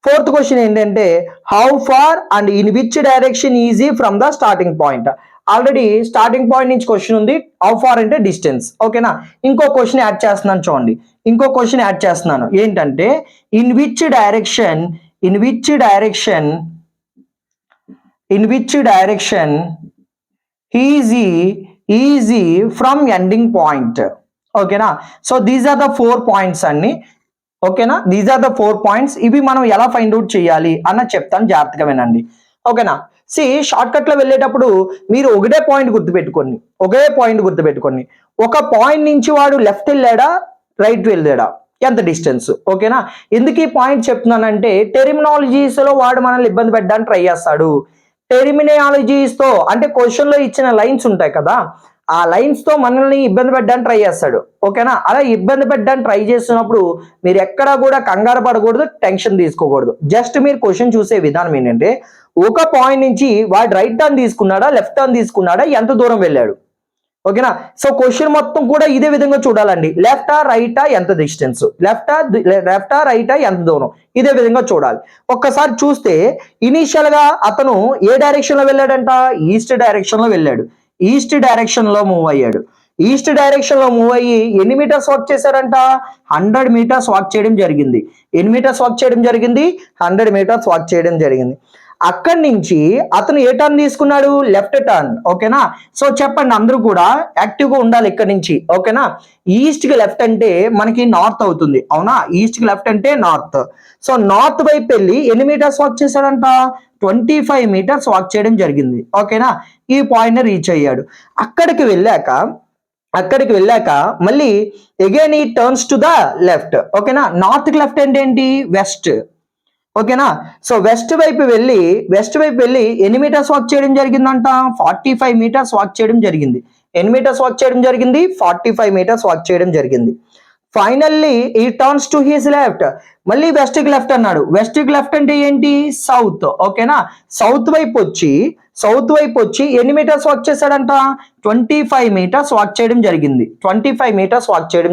fourth question ఏంటంటే, how far and in which direction is he from the starting point. Already starting point నుంచి question ఉంది, how far అంటే డిస్టెన్స్. ఓకేనా? ఇంకో క్వశ్చన్ యాడ్ చేస్తున్నాను చూడండి. ఏంటంటే, in which direction is he from ending point. ఓకేనా? So these are the 4 points అన్ని. ఓకేనా? These are the 4 points. ఇవి మనం ఎలా ఫైండ్ అవుట్ చేయాలి అన్న చెప్తాను, జాగ్రత్తగా వినండి. ఓకేనా? సి షార్ట్ కట్ లో వెళ్ళేటప్పుడు మీరు ఒకటే పాయింట్ గుర్తుపెట్టుకోండి. ఒక పాయింట్ నుంచి వాడు లెఫ్ట్ వెళ్ళాడా రైట్ వెళ్ళాడా, ఎంత డిస్టెన్స్. ఓకేనా? ఎందుకు ఈ పాయింట్ చెప్తున్నానంటే, టెర్మినాలజీస్ లో వాడు మనల్ని ఇబ్బంది పెట్టడానికి ట్రై చేస్తాడు. టెర్మినాలజీస్ తో అంటే క్వశ్చన్ లో ఇచ్చిన లైన్స్ ఉంటాయి కదా, ఆ లైన్స్ తో మనల్ని ఇబ్బంది పెట్టడానికి ట్రై చేస్తాడు. ఓకేనా? అలా ఇబ్బంది పెట్టడానికి ట్రై చేస్తున్నప్పుడు మీరు ఎక్కడా కూడా కంగారు పడకూడదు, టెన్షన్ తీసుకోకూడదు. జస్ట్ మీరు క్వశ్చన్ చూసే విధానం ఏంటంటే, ఒక పాయింట్ నుంచి వాడు రైట్ టర్న్ తీసుకున్నాడా లెఫ్ట్ టర్న్ తీసుకున్నాడా, ఎంత దూరం వెళ్ళాడు. ఓకేనా? సో క్వశ్చన్ మొత్తం కూడా ఇదే విధంగా చూడాలండి. లెఫ్టా రైటా, ఎంత డిస్టెన్స్, లెఫ్టా రైటా, ఎంత దూరం, ఇదే విధంగా చూడాలి. ఒక్కసారి చూస్తే ఇనీషియల్ గా అతను ఏ డైరెక్షన్ లో వెళ్ళాడంట, ఈస్ట్ డైరెక్షన్ లో వెళ్ళాడు. ఈస్ట్ డైరెక్షన్ లో మూవ్ అయ్యి ఎన్ని మీటర్స్ వాక్ చేశారంట, 100 మీటర్స్ వాక్ చేయడం జరిగింది. 100 మీటర్స్ వాక్ చేయడం జరిగింది. అక్కడి నుంచి అతను ఏ టర్న్ తీసుకున్నాడు, లెఫ్ట్ టర్న్. ఓకేనా? సో చెప్పండి, అందరూ కూడా యాక్టివ్ గా ఉండాలి ఇక్కడ నుంచి. ఓకేనా? ఈస్ట్ కి లెఫ్ట్ అంటే మనకి నార్త్ అవుతుంది, అవునా? ఈస్ట్ కి లెఫ్ట్ అంటే నార్త్. సో నార్త్ వైపు వెళ్ళి ఎన్ని మీటర్స్ వాక్ చేశాడంట, 25 మీటర్స్ వాక్ చేయడం జరిగింది. ఓకేనా? ఈ పాయింట్ రీచ్ అయ్యాడు. అక్కడికి వెళ్ళాక మళ్ళీ అగైన్ ఈ టర్న్స్ టు ద లెఫ్ట్. ఓకేనా? నార్త్ కి లెఫ్ట్ అంటే ఏంటి, వెస్ట్. ఓకేనా? సో వెస్ట్ వైపు వెళ్ళి ఎన్ని మీటర్స్ వాక్ చేయడం జరిగిందంట, 45 మీటర్స్ వాక్ చేయడం జరిగింది. ఎన్ని మీటర్స్ వాక్ చేయడం జరిగింది, 45 మీటర్స్ వాక్ చేయడం జరిగింది. ఫైనల్లీ ఈ టర్న్స్ టు హిస్ లెఫ్ట్. మళ్ళీ వెస్ట్ కి లెఫ్ట్ అన్నాడు. వెస్ట్ కి లెఫ్ట్ అంటే ఏంటి, సౌత్. ఓకేనా? సౌత్ వైపు వచ్చి ఎన్ని మీటర్స్ వాక్ చేశాడంట, 25 మీటర్స్ వాక్ చేయడం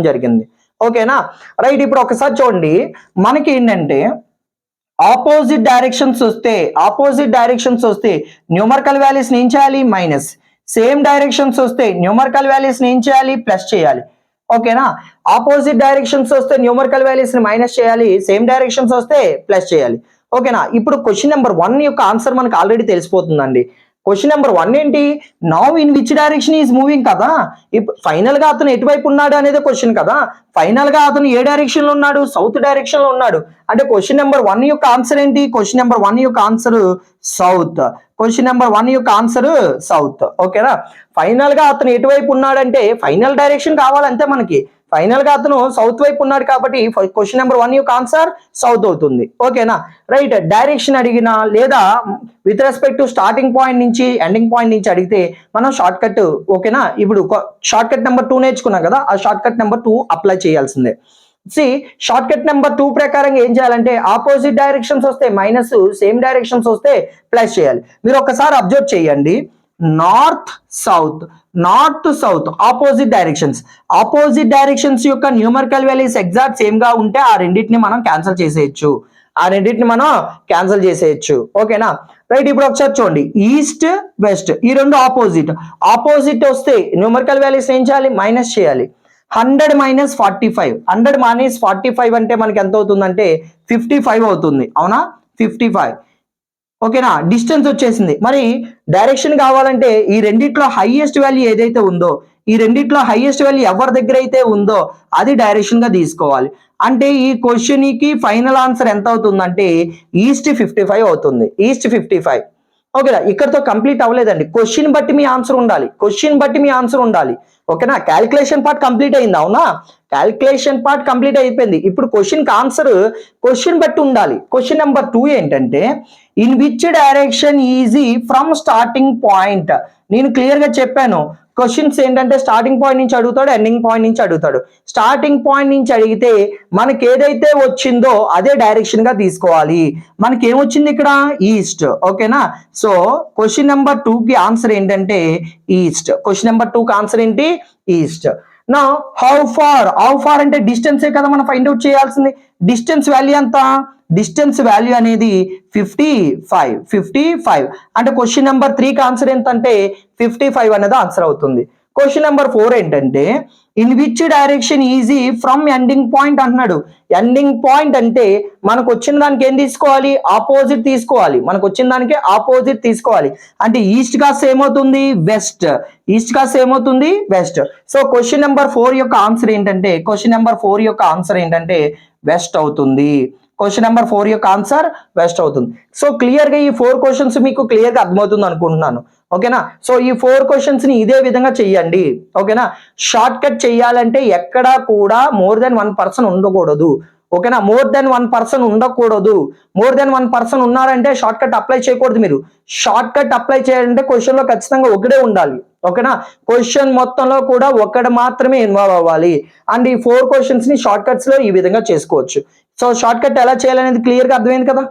జరిగింది. ఓకేనా? రైట్, ఇప్పుడు ఒకసారి చూడండి, మనకి ఏంటంటే ఆపోజిట్ డైరెక్షన్స్ వస్తే న్యూమరికల్ వాల్యూస్ ఏం చేయాలి, మైనస్. సేమ్ డైరెక్షన్స్ వస్తే న్యూమరికల్ వాల్యూస్ ఏం చేయాలి, ప్లస్ చేయాలి. ఓకేనా? ఆపోజిట్ డైరెక్షన్స్ వస్తే న్యూమరికల్ వాల్యూస్ ని మైనస్ చేయాలి, సేమ్ డైరెక్షన్స్ వస్తే ప్లస్ చేయాలి. ఓకేనా? ఇప్పుడు క్వశ్చన్ నెంబర్ 1 యొక్క ఆన్సర్ మనకు ఆల్రెడీ తెలిసిపోతుందండి. క్వశ్చన్ నెంబర్ 1 ఏంటి, now in which direction is moving కదా. ఇప్పుడు ఫైనల్ గా అతను ఎటువైపు ఉన్నాడు అనేది క్వశ్చన్ కదా. ఫైనల్ గా అతను ఏ డైరెక్షన్ లో ఉన్నాడు, సౌత్ డైరెక్షన్ లో ఉన్నాడు. అంటే క్వశ్చన్ నెంబర్ 1 యొక్క ఆన్సర్ ఏంటి, క్వశ్చన్ నెంబర్ 1 యొక్క ఆన్సర్ సౌత్. క్వశ్చన్ నెంబర్ 1 యొక్క ఆన్సర్ సౌత్. ఓకేనా. ఫైనల్ గా అతను ఎటువైపు ఉన్నాడంటే ఫైనల్ డైరెక్షన్ కావాలంటే మనకి ఫైనల్ గా అతను సౌత్ వైపు ఉన్నాడు కాబట్టి క్వశ్చన్ నెంబర్ 1 యొక్క ఆన్సర్ సౌత్ అవుతుంది. ఓకేనా. రైట్. డైరెక్షన్ అడిగినా లేదా with respect to starting point నుంచి ఎండింగ్ పాయింట్ నుంచి అడిగితే మనం షార్ట్ కట్, ఓకేనా. ఇప్పుడు షార్ట్ కట్ నెంబర్ 2 నేర్చుకున్నాం కదా, ఆ షార్ట్ కట్ నెంబర్ 2 అప్లై చేయాల్సిందే. షార్ట్ కట్ నెంబర్ 2 ప్రకారం ఏం చేయాలంటే ఆపోజిట్ డైరెక్షన్స్ వస్తే మైనస్, సేమ్ డైరెక్షన్స్ వస్తే ప్లస్ చేయాలి. మీరు ఒకసారి అబ్జర్వ్ చేయండి, north south, north south opposite directions యొక్క న్యూమరికల్ వాల్యూస్ ఎగ్జాక్ట్ సేమ్ గా ఉంటే ఆ రెండింటిని మనం క్యాన్సిల్ చేసేయచ్చు. ఓకేనా. రైట్. ఇప్పుడు ఒకసారి చూడండి, ఈస్ట్ వెస్ట్ ఈ రెండు ఆపోజిట్ వస్తే న్యూమరికల్ వాల్యూస్ ఏం చేయాలి, మైనస్ చేయాలి. 100 - 45, 100 - 45 అంటే మనకి ఎంత అవుతుందంటే 55 అవుతుంది. అవునా, 55. ఓకేనా. డిస్టెన్స్ వచ్చేసింది. మరి డైరెక్షన్ కావాలంటే ఈ రెండిట్లో హైయెస్ట్ వాల్యూ ఏదైతే ఉందో, ఈ రెండిట్లో హైయెస్ట్ వాల్యూ ఎవరి దగ్గర అయితే ఉందో అది డైరెక్షన్ గా తీసుకోవాలి. అంటే ఈ క్వశ్చన్ కి ఫైనల్ ఆన్సర్ ఎంత అవుతుందంటే ఈస్ట్ 55 అవుతుంది. ఈస్ట్ 55. ఓకేనా. ఇక్కడతో కంప్లీట్ అవ్వలేదండి. క్వశ్చన్ బట్టి మీ ఆన్సర్ ఉండాలి. ఓకేనా. క్యాలిక్యులేషన్ పార్ట్ కంప్లీట్ అయింది. అవునా, క్యాలిక్యులేషన్ పార్ట్ కంప్లీట్ అయిపోయింది. ఇప్పుడు క్వశ్చన్ ఆన్సర్ క్వశ్చన్ బట్టి ఉండాలి. క్వశ్చన్ నెంబర్ 2 ఏంటంటే in which direction is he from starting point. నేను క్లియర్ గా చెప్పాను, క్వశ్చన్స్ ఏంటంటే స్టార్టింగ్ పాయింట్ నుంచి అడుగుతాడు, ఎండింగ్ పాయింట్ నుంచి అడుగుతాడు. స్టార్టింగ్ పాయింట్ నుంచి అడిగితే మనకి ఏదైతే వచ్చిందో అదే డైరెక్షన్ గా తీసుకోవాలి. మనకి ఏమొచ్చింది ఇక్కడ, ఈస్ట్. ఓకేనా. సో క్వశ్చన్ నెంబర్ 2 కి ఆన్సర్ ఏంటంటే ఈస్ట్. క్వశ్చన్ నెంబర్ 2 కి ఆన్సర్ ఏంటి, ఈస్ట్. నా హౌ ఫార్ అంటే డిస్టెన్సే కదా మనం ఫైండ్ అవుట్ చేయాల్సింది. డిస్టెన్స్ వాల్యూ ఎంత, డిస్టెన్స్ వాల్యూ అనేది 55. అంటే క్వశ్చన్ నెంబర్ 3 కి ఆన్సర్ ఎంత అంటే 55 అనేది ఆన్సర్ అవుతుంది. క్వశ్చన్ నెంబర్ 4 ఏంటంటే in which direction is he from ending point అంటున్నాడు. ఎండింగ్ పాయింట్ అంటే మనకు వచ్చిన దానికి ఏం తీసుకోవాలి, ఆపోజిట్ తీసుకోవాలి. అంటే ఈస్ట్ గా సేమ్ అవుతుంది వెస్ట్. సో క్వశ్చన్ నెంబర్ 4 యొక్క ఆన్సర్ ఏంటంటే వెస్ట్ అవుతుంది. క్వశ్చన్ నెంబర్ 4 యొక్క ఆన్సర్ వెస్ట్ అవుతుంది. సో క్లియర్ గా ఈ 4 క్వశ్చన్స్ మీకు క్లియర్ గా అర్థమవుతుంది అనుకుంటున్నాను. ఓకేనా. సో ఈ 4 క్వశ్చన్స్ ని ఇదే విధంగా చెయ్యండి. ఓకేనా. షార్ట్ కట్ చెయ్యాలంటే ఎక్కడా కూడా మోర్ దెన్ 1% ఉండకూడదు. ఓకేనా. మోర్ దెన్ 1% ఉన్నారంటే షార్ట్ కట్ అప్లై చేయకూడదు. మీరు షార్ట్ కట్ అప్లై చేయాలంటే క్వశ్చన్ లో ఖచ్చితంగా ఒకటే ఉండాలి. ఓకేనా. క్వశ్చన్ మొత్తంలో కూడా ఒకటి మాత్రమే ఇన్వాల్వ్ అవ్వాలి. అండ్ ఈ 4 క్వశ్చన్స్ ని షార్ట్ కట్స్ లో ఈ విధంగా చేసుకోవచ్చు. సో షార్ట్ కట్ ఎలా చేయాలనేది క్లియర్ గా అర్థమైంది కదా,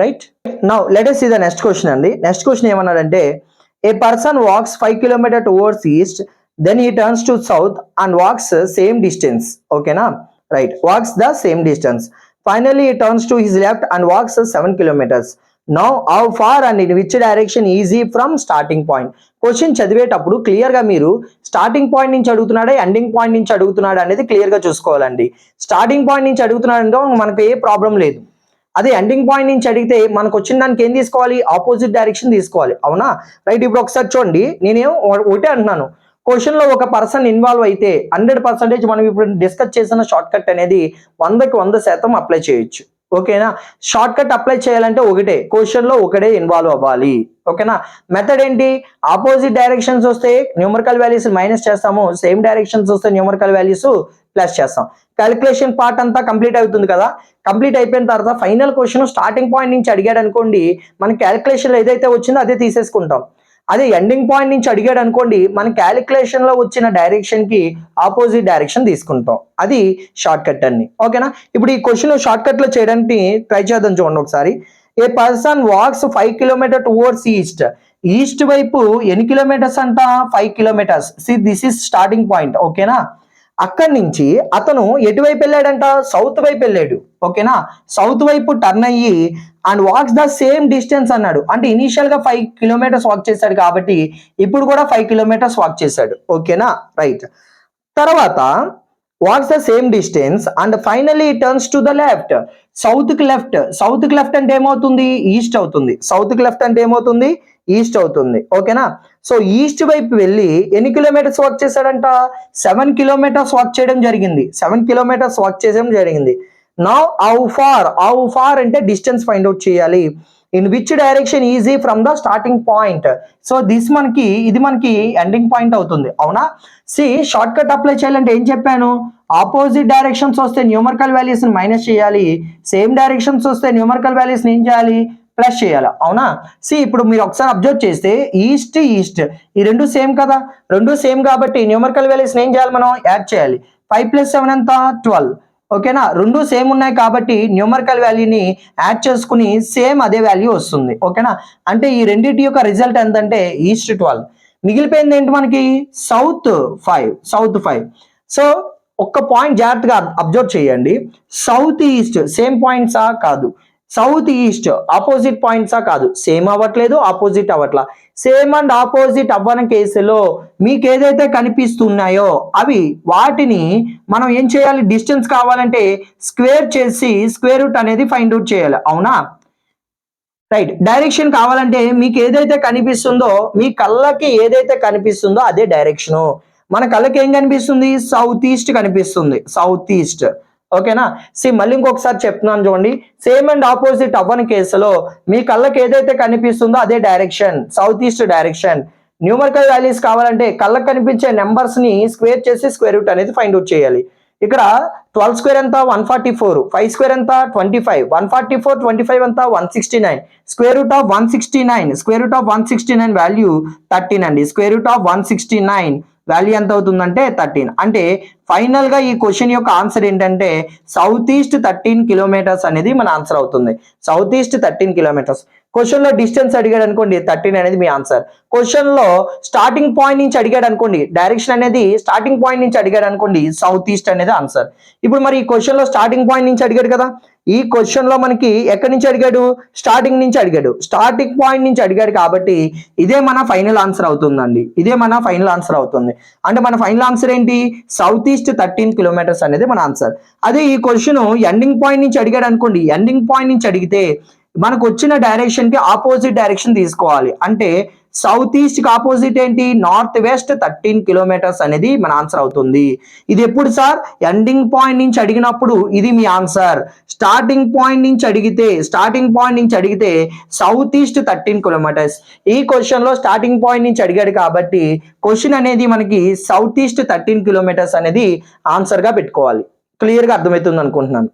right. Now let us see the next question అండి. నెక్స్ట్ క్వశ్చన్ ఏమన్నాడంటే ఏ person walks 5 km towards east, then he turns to south and walks same distance. ఓకేనా, right. Walks the same distance. Finally he turns to his left and walks 7 kilometers. Now how far and in which direction is he from starting point? Question చదివేటప్పుడు clear గా మీరు starting point నుంచి అడుగుతున్నాడా, ending point నుంచి అడుగుతున్నాడా అనేది clear గా చూసుకోవాలండి. Starting point నుంచి అడుగుతున్నాడంటే మనకు ఏ ప్రాబ్లం లేదు. అదే ఎండింగ్ పాయింట్ నుంచి అడిగితే మనకు వచ్చిన దానికి ఏం తీసుకోవాలి, ఆపోజిట్ డైరెక్షన్ తీసుకోవాలి. అవునా, రైట్. ఇప్పుడు ఒకసారి చూడండి, నేనేం ఒకటే అంటున్నాను, క్వశ్చన్ లో ఒక పర్సన్ ఇన్వాల్వ్ అయితే 100% మనం ఇప్పుడు డిస్కస్ చేసిన షార్ట్ కట్ అనేది 100కి 100% అప్లై చేయొచ్చు. ఓకేనా. షార్ట్ కట్ అప్లై చేయాలంటే ఒకటే, క్వశ్చన్ లో ఒకటే ఇన్వాల్వ్ అవ్వాలి. ఓకేనా. మెథడ్ ఏంటి, ఆపోజిట్ డైరెక్షన్స్ వస్తే న్యూమరికల్ వాల్యూస్ మైనస్ చేస్తాము, సేమ్ డైరెక్షన్స్ వస్తే న్యూమరికల్ వాల్యూస్ ప్లస్ చేస్తాం. క్యాలిక్యులేషన్ పార్ట్ అంతా కంప్లీట్ అవుతుంది కదా. కంప్లీట్ అయిపోయిన తర్వాత ఫైనల్ క్వశ్చన్ స్టార్టింగ్ పాయింట్ నుంచి అడిగాడు అనుకోండి, మన క్యాలిక్యులేషన్ ఏదైతే వచ్చిందో అదే తీసేసుకుంటాం. అదే ఎండింగ్ పాయింట్ నుంచి అడిగాడు అనుకోండి, మన క్యాలిక్యులేషన్ లో వచ్చిన డైరెక్షన్ కి ఆపోజిట్ డైరెక్షన్ తీసుకుంటాం. అది షార్ట్ కట్ అండి. ఓకేనా. ఇప్పుడు ఈ క్వశ్చన్ షార్ట్ కట్ లో చేయడానికి ట్రై చేద్దాం. చూడండి ఒకసారి. A person walks 5 km towards east. East వైపు ఎన్ని కిలోమీటర్స్ అంట, 5 kilometers. This is starting point. ఓకేనా. అక్కడి నుంచి అతను ఎటువైపు వెళ్ళాడంట, సౌత్ వైపు వెళ్ళాడు. ఓకేనా. సౌత్ వైపు టర్న్ అయ్యి and walks the same distance అన్నాడు. అంటే ఇనీషియల్ గా 5 kilometers వాక్ చేశాడు కాబట్టి ఇప్పుడు కూడా 5 kilometers వాక్ చేశాడు. ఓకేనా, రైట్. తర్వాత what's the same distance and finally turns to the left. South కి లెఫ్ట్ అంటే ఏమవుతుంది, ఈస్ట్ అవుతుంది. సౌత్ కి లెఫ్ట్ అంటే ఏమవుతుంది, ఈస్ట్ అవుతుంది. ఓకేనా. సో ఈస్ట్ వైపు వెళ్ళి ఎన్ని కిలోమీటర్స్ వాక్ చేశాడంట, 7 కిలోమీటర్స్ వాక్ చేయడం జరిగింది. 7 కిలోమీటర్స్ వాక్ చేయడం జరిగింది. నౌ హౌ ఫార్ అంటే డిస్టెన్స్ ఫైండ్ అవుట్ చేయాలి. In which direction is he from the starting point. So ఇది మనకి ఎండింగ్ పాయింట్ అవుతుంది. అవునా. షార్ట్ కట్ అప్లై చేయాలంటే ఏం చెప్పాను, ఆపోజిట్ డైరెక్షన్స్ వస్తే న్యూమరికల్ వాల్యూస్ ని మైనస్ చేయాలి, సేమ్ డైరెక్షన్స్ వస్తే న్యూమరికల్ వాల్యూస్ ని ఏం చేయాలి, ప్లస్ చేయాలి. అవునా. ఇప్పుడు మీరు ఒకసారి అబ్జర్వ్ చేస్తే ఈస్ట్ ఈ రెండు సేమ్ కదా, రెండు సేమ్ కాబట్టి న్యూమరికల్ వాల్యూస్ ఏం చేయాలి, మనం యాడ్ చేయాలి. 5 + 7 ఎంత, 12. ఓకేనా. రెండు సేమ్ ఉన్నాయి కాబట్టి న్యూమరికల్ వాల్యూని యాడ్ చేసుకుని సేమ్ అదే వాల్యూ వస్తుంది. ఓకేనా. అంటే ఈ రెండింటి యొక్క రిజల్ట్ ఎంతంటే ఈస్ట్ 12. మిగిలిపోయింది ఏంటి మనకి, సౌత్ 5. సో ఒక్క పాయింట్ జాగ్రత్తగా అబ్జర్వ్ చేయండి. సౌత్ ఈస్ట్ సేమ్ పాయింట్సా, కాదు. సౌత్ ఈస్ట్ ఆపోజిట్ పాయింట్సా, కాదు. సేమ్ అవ్వట్లేదు, ఆపోజిట్ అవ్వట్లా. సేమ్ అండ్ ఆపోజిట్ అవ్వని కేసులో మీకు ఏదైతే కనిపిస్తున్నాయో వాటిని మనం ఏం చేయాలి, డిస్టెన్స్ కావాలంటే స్క్వేర్ చేసి స్క్వేర్ రూట్ అనేది ఫైండ్ అవుట్ చేయాలి. అవునా. రైట్. డైరెక్షన్ కావాలంటే మీకు ఏదైతే కనిపిస్తుందో, మీ కళ్ళకి ఏదైతే కనిపిస్తుందో అదే డైరెక్షను. మన కళ్ళకి ఏం కనిపిస్తుంది, సౌత్ ఈస్ట్ కనిపిస్తుంది, సౌత్ ఈస్ట్. ఓకేనా. మళ్ళీ ఇంకొకసారి చెప్తున్నాను చూడండి. సేమ్ అండ్ ఆపోజిట్ అవ్వని కేసులో మీ కళ్ళకి ఏదైతే కనిపిస్తుందో అదే direction, south east direction. Numerical values కావాలంటే కళ్ళకి కనిపించే నెంబర్స్ ని స్క్వేర్ చేసి స్క్వేర్ రూట్ అనేది ఫైండ్ అవుట్ చేయాలి. ఇక్కడ 12 స్క్వేర్ ఎంత, 144. 5 స్క్వేర్ ఎంత, 25. 144 25 ఎంత, 169. స్క్వేర్ రూట్ ఆఫ్ 169 వాల్యూ 13 అండి. స్క్వేర్ రూట్ ఆఫ్ 169 వాల్యూ ఎంత అవుతుందంటే 13. అంటే ఫైనల్ గా ఈ క్వశ్చన్ యొక్క ఆన్సర్ ఏంటంటే సౌత్ ఈస్ట్ 13 కిలోమీటర్స్ అనేది మన ఆన్సర్ అవుతుంది. South east 13 kilometres. క్వశ్చన్ లో డిస్టెన్స్ అడిగాడు అనుకోండి, 13 అనేది మీ ఆన్సర్. క్వశ్చన్ లో స్టార్టింగ్ పాయింట్ నుంచి అడిగాడు అనుకోండి, డైరెక్షన్ అనేది స్టార్టింగ్ పాయింట్ నుంచి అడిగాడు అనుకోండి, సౌత్ ఈస్ట్ అనేది ఆన్సర్. ఇప్పుడు మరి ఈ క్వశ్చన్ లో స్టార్టింగ్ పాయింట్ నుంచి అడిగాడు కదా, ఈ క్వశ్చన్ లో మనకి ఎక్కడి నుంచి అడిగాడు, స్టార్టింగ్ నుంచి అడిగాడు. స్టార్టింగ్ పాయింట్ నుంచి అడిగాడు కాబట్టి ఇదే మన ఫైనల్ ఆన్సర్ అవుతుందండి. ఇదే మన ఫైనల్ ఆన్సర్ అవుతుంది. అంటే మన ఫైనల్ ఆన్సర్ ఏంటి, సౌత్ ఈస్ట్ 13 కిలోమీటర్స్ అనేది మన ఆన్సర్. అదే ఈ క్వశ్చన్ ఎండింగ్ పాయింట్ నుంచి అడిగాడు అనుకోండి, ఎండింగ్ పాయింట్ నుంచి అడిగితే మనకు వచ్చిన డైరెక్షన్ కి ఆపోజిట్ డైరెక్షన్ తీసుకోవాలి. అంటే సౌత్ ఈస్ట్ కి ఆపోజిట్ ఏంటి, నార్త్ వెస్ట్ 13 కిలోమీటర్స్ అనేది మన ఆన్సర్ అవుతుంది. ఇది ఎప్పుడు సార్, ఎండింగ్ పాయింట్ నుంచి అడిగినప్పుడు ఇది మీ ఆన్సర్. స్టార్టింగ్ పాయింట్ నుంచి అడిగితే సౌత్ ఈస్ట్ 13 కిలోమీటర్స్. ఈ క్వశ్చన్ లో స్టార్టింగ్ పాయింట్ నుంచి అడిగాడు కాబట్టి క్వశ్చన్ అనేది మనకి సౌత్ ఈస్ట్ 13 కిలోమీటర్స్ అనేది ఆన్సర్ గా పెట్టుకోవాలి. క్లియర్ గా అర్థమవుతుంది అనుకుంటున్నాను.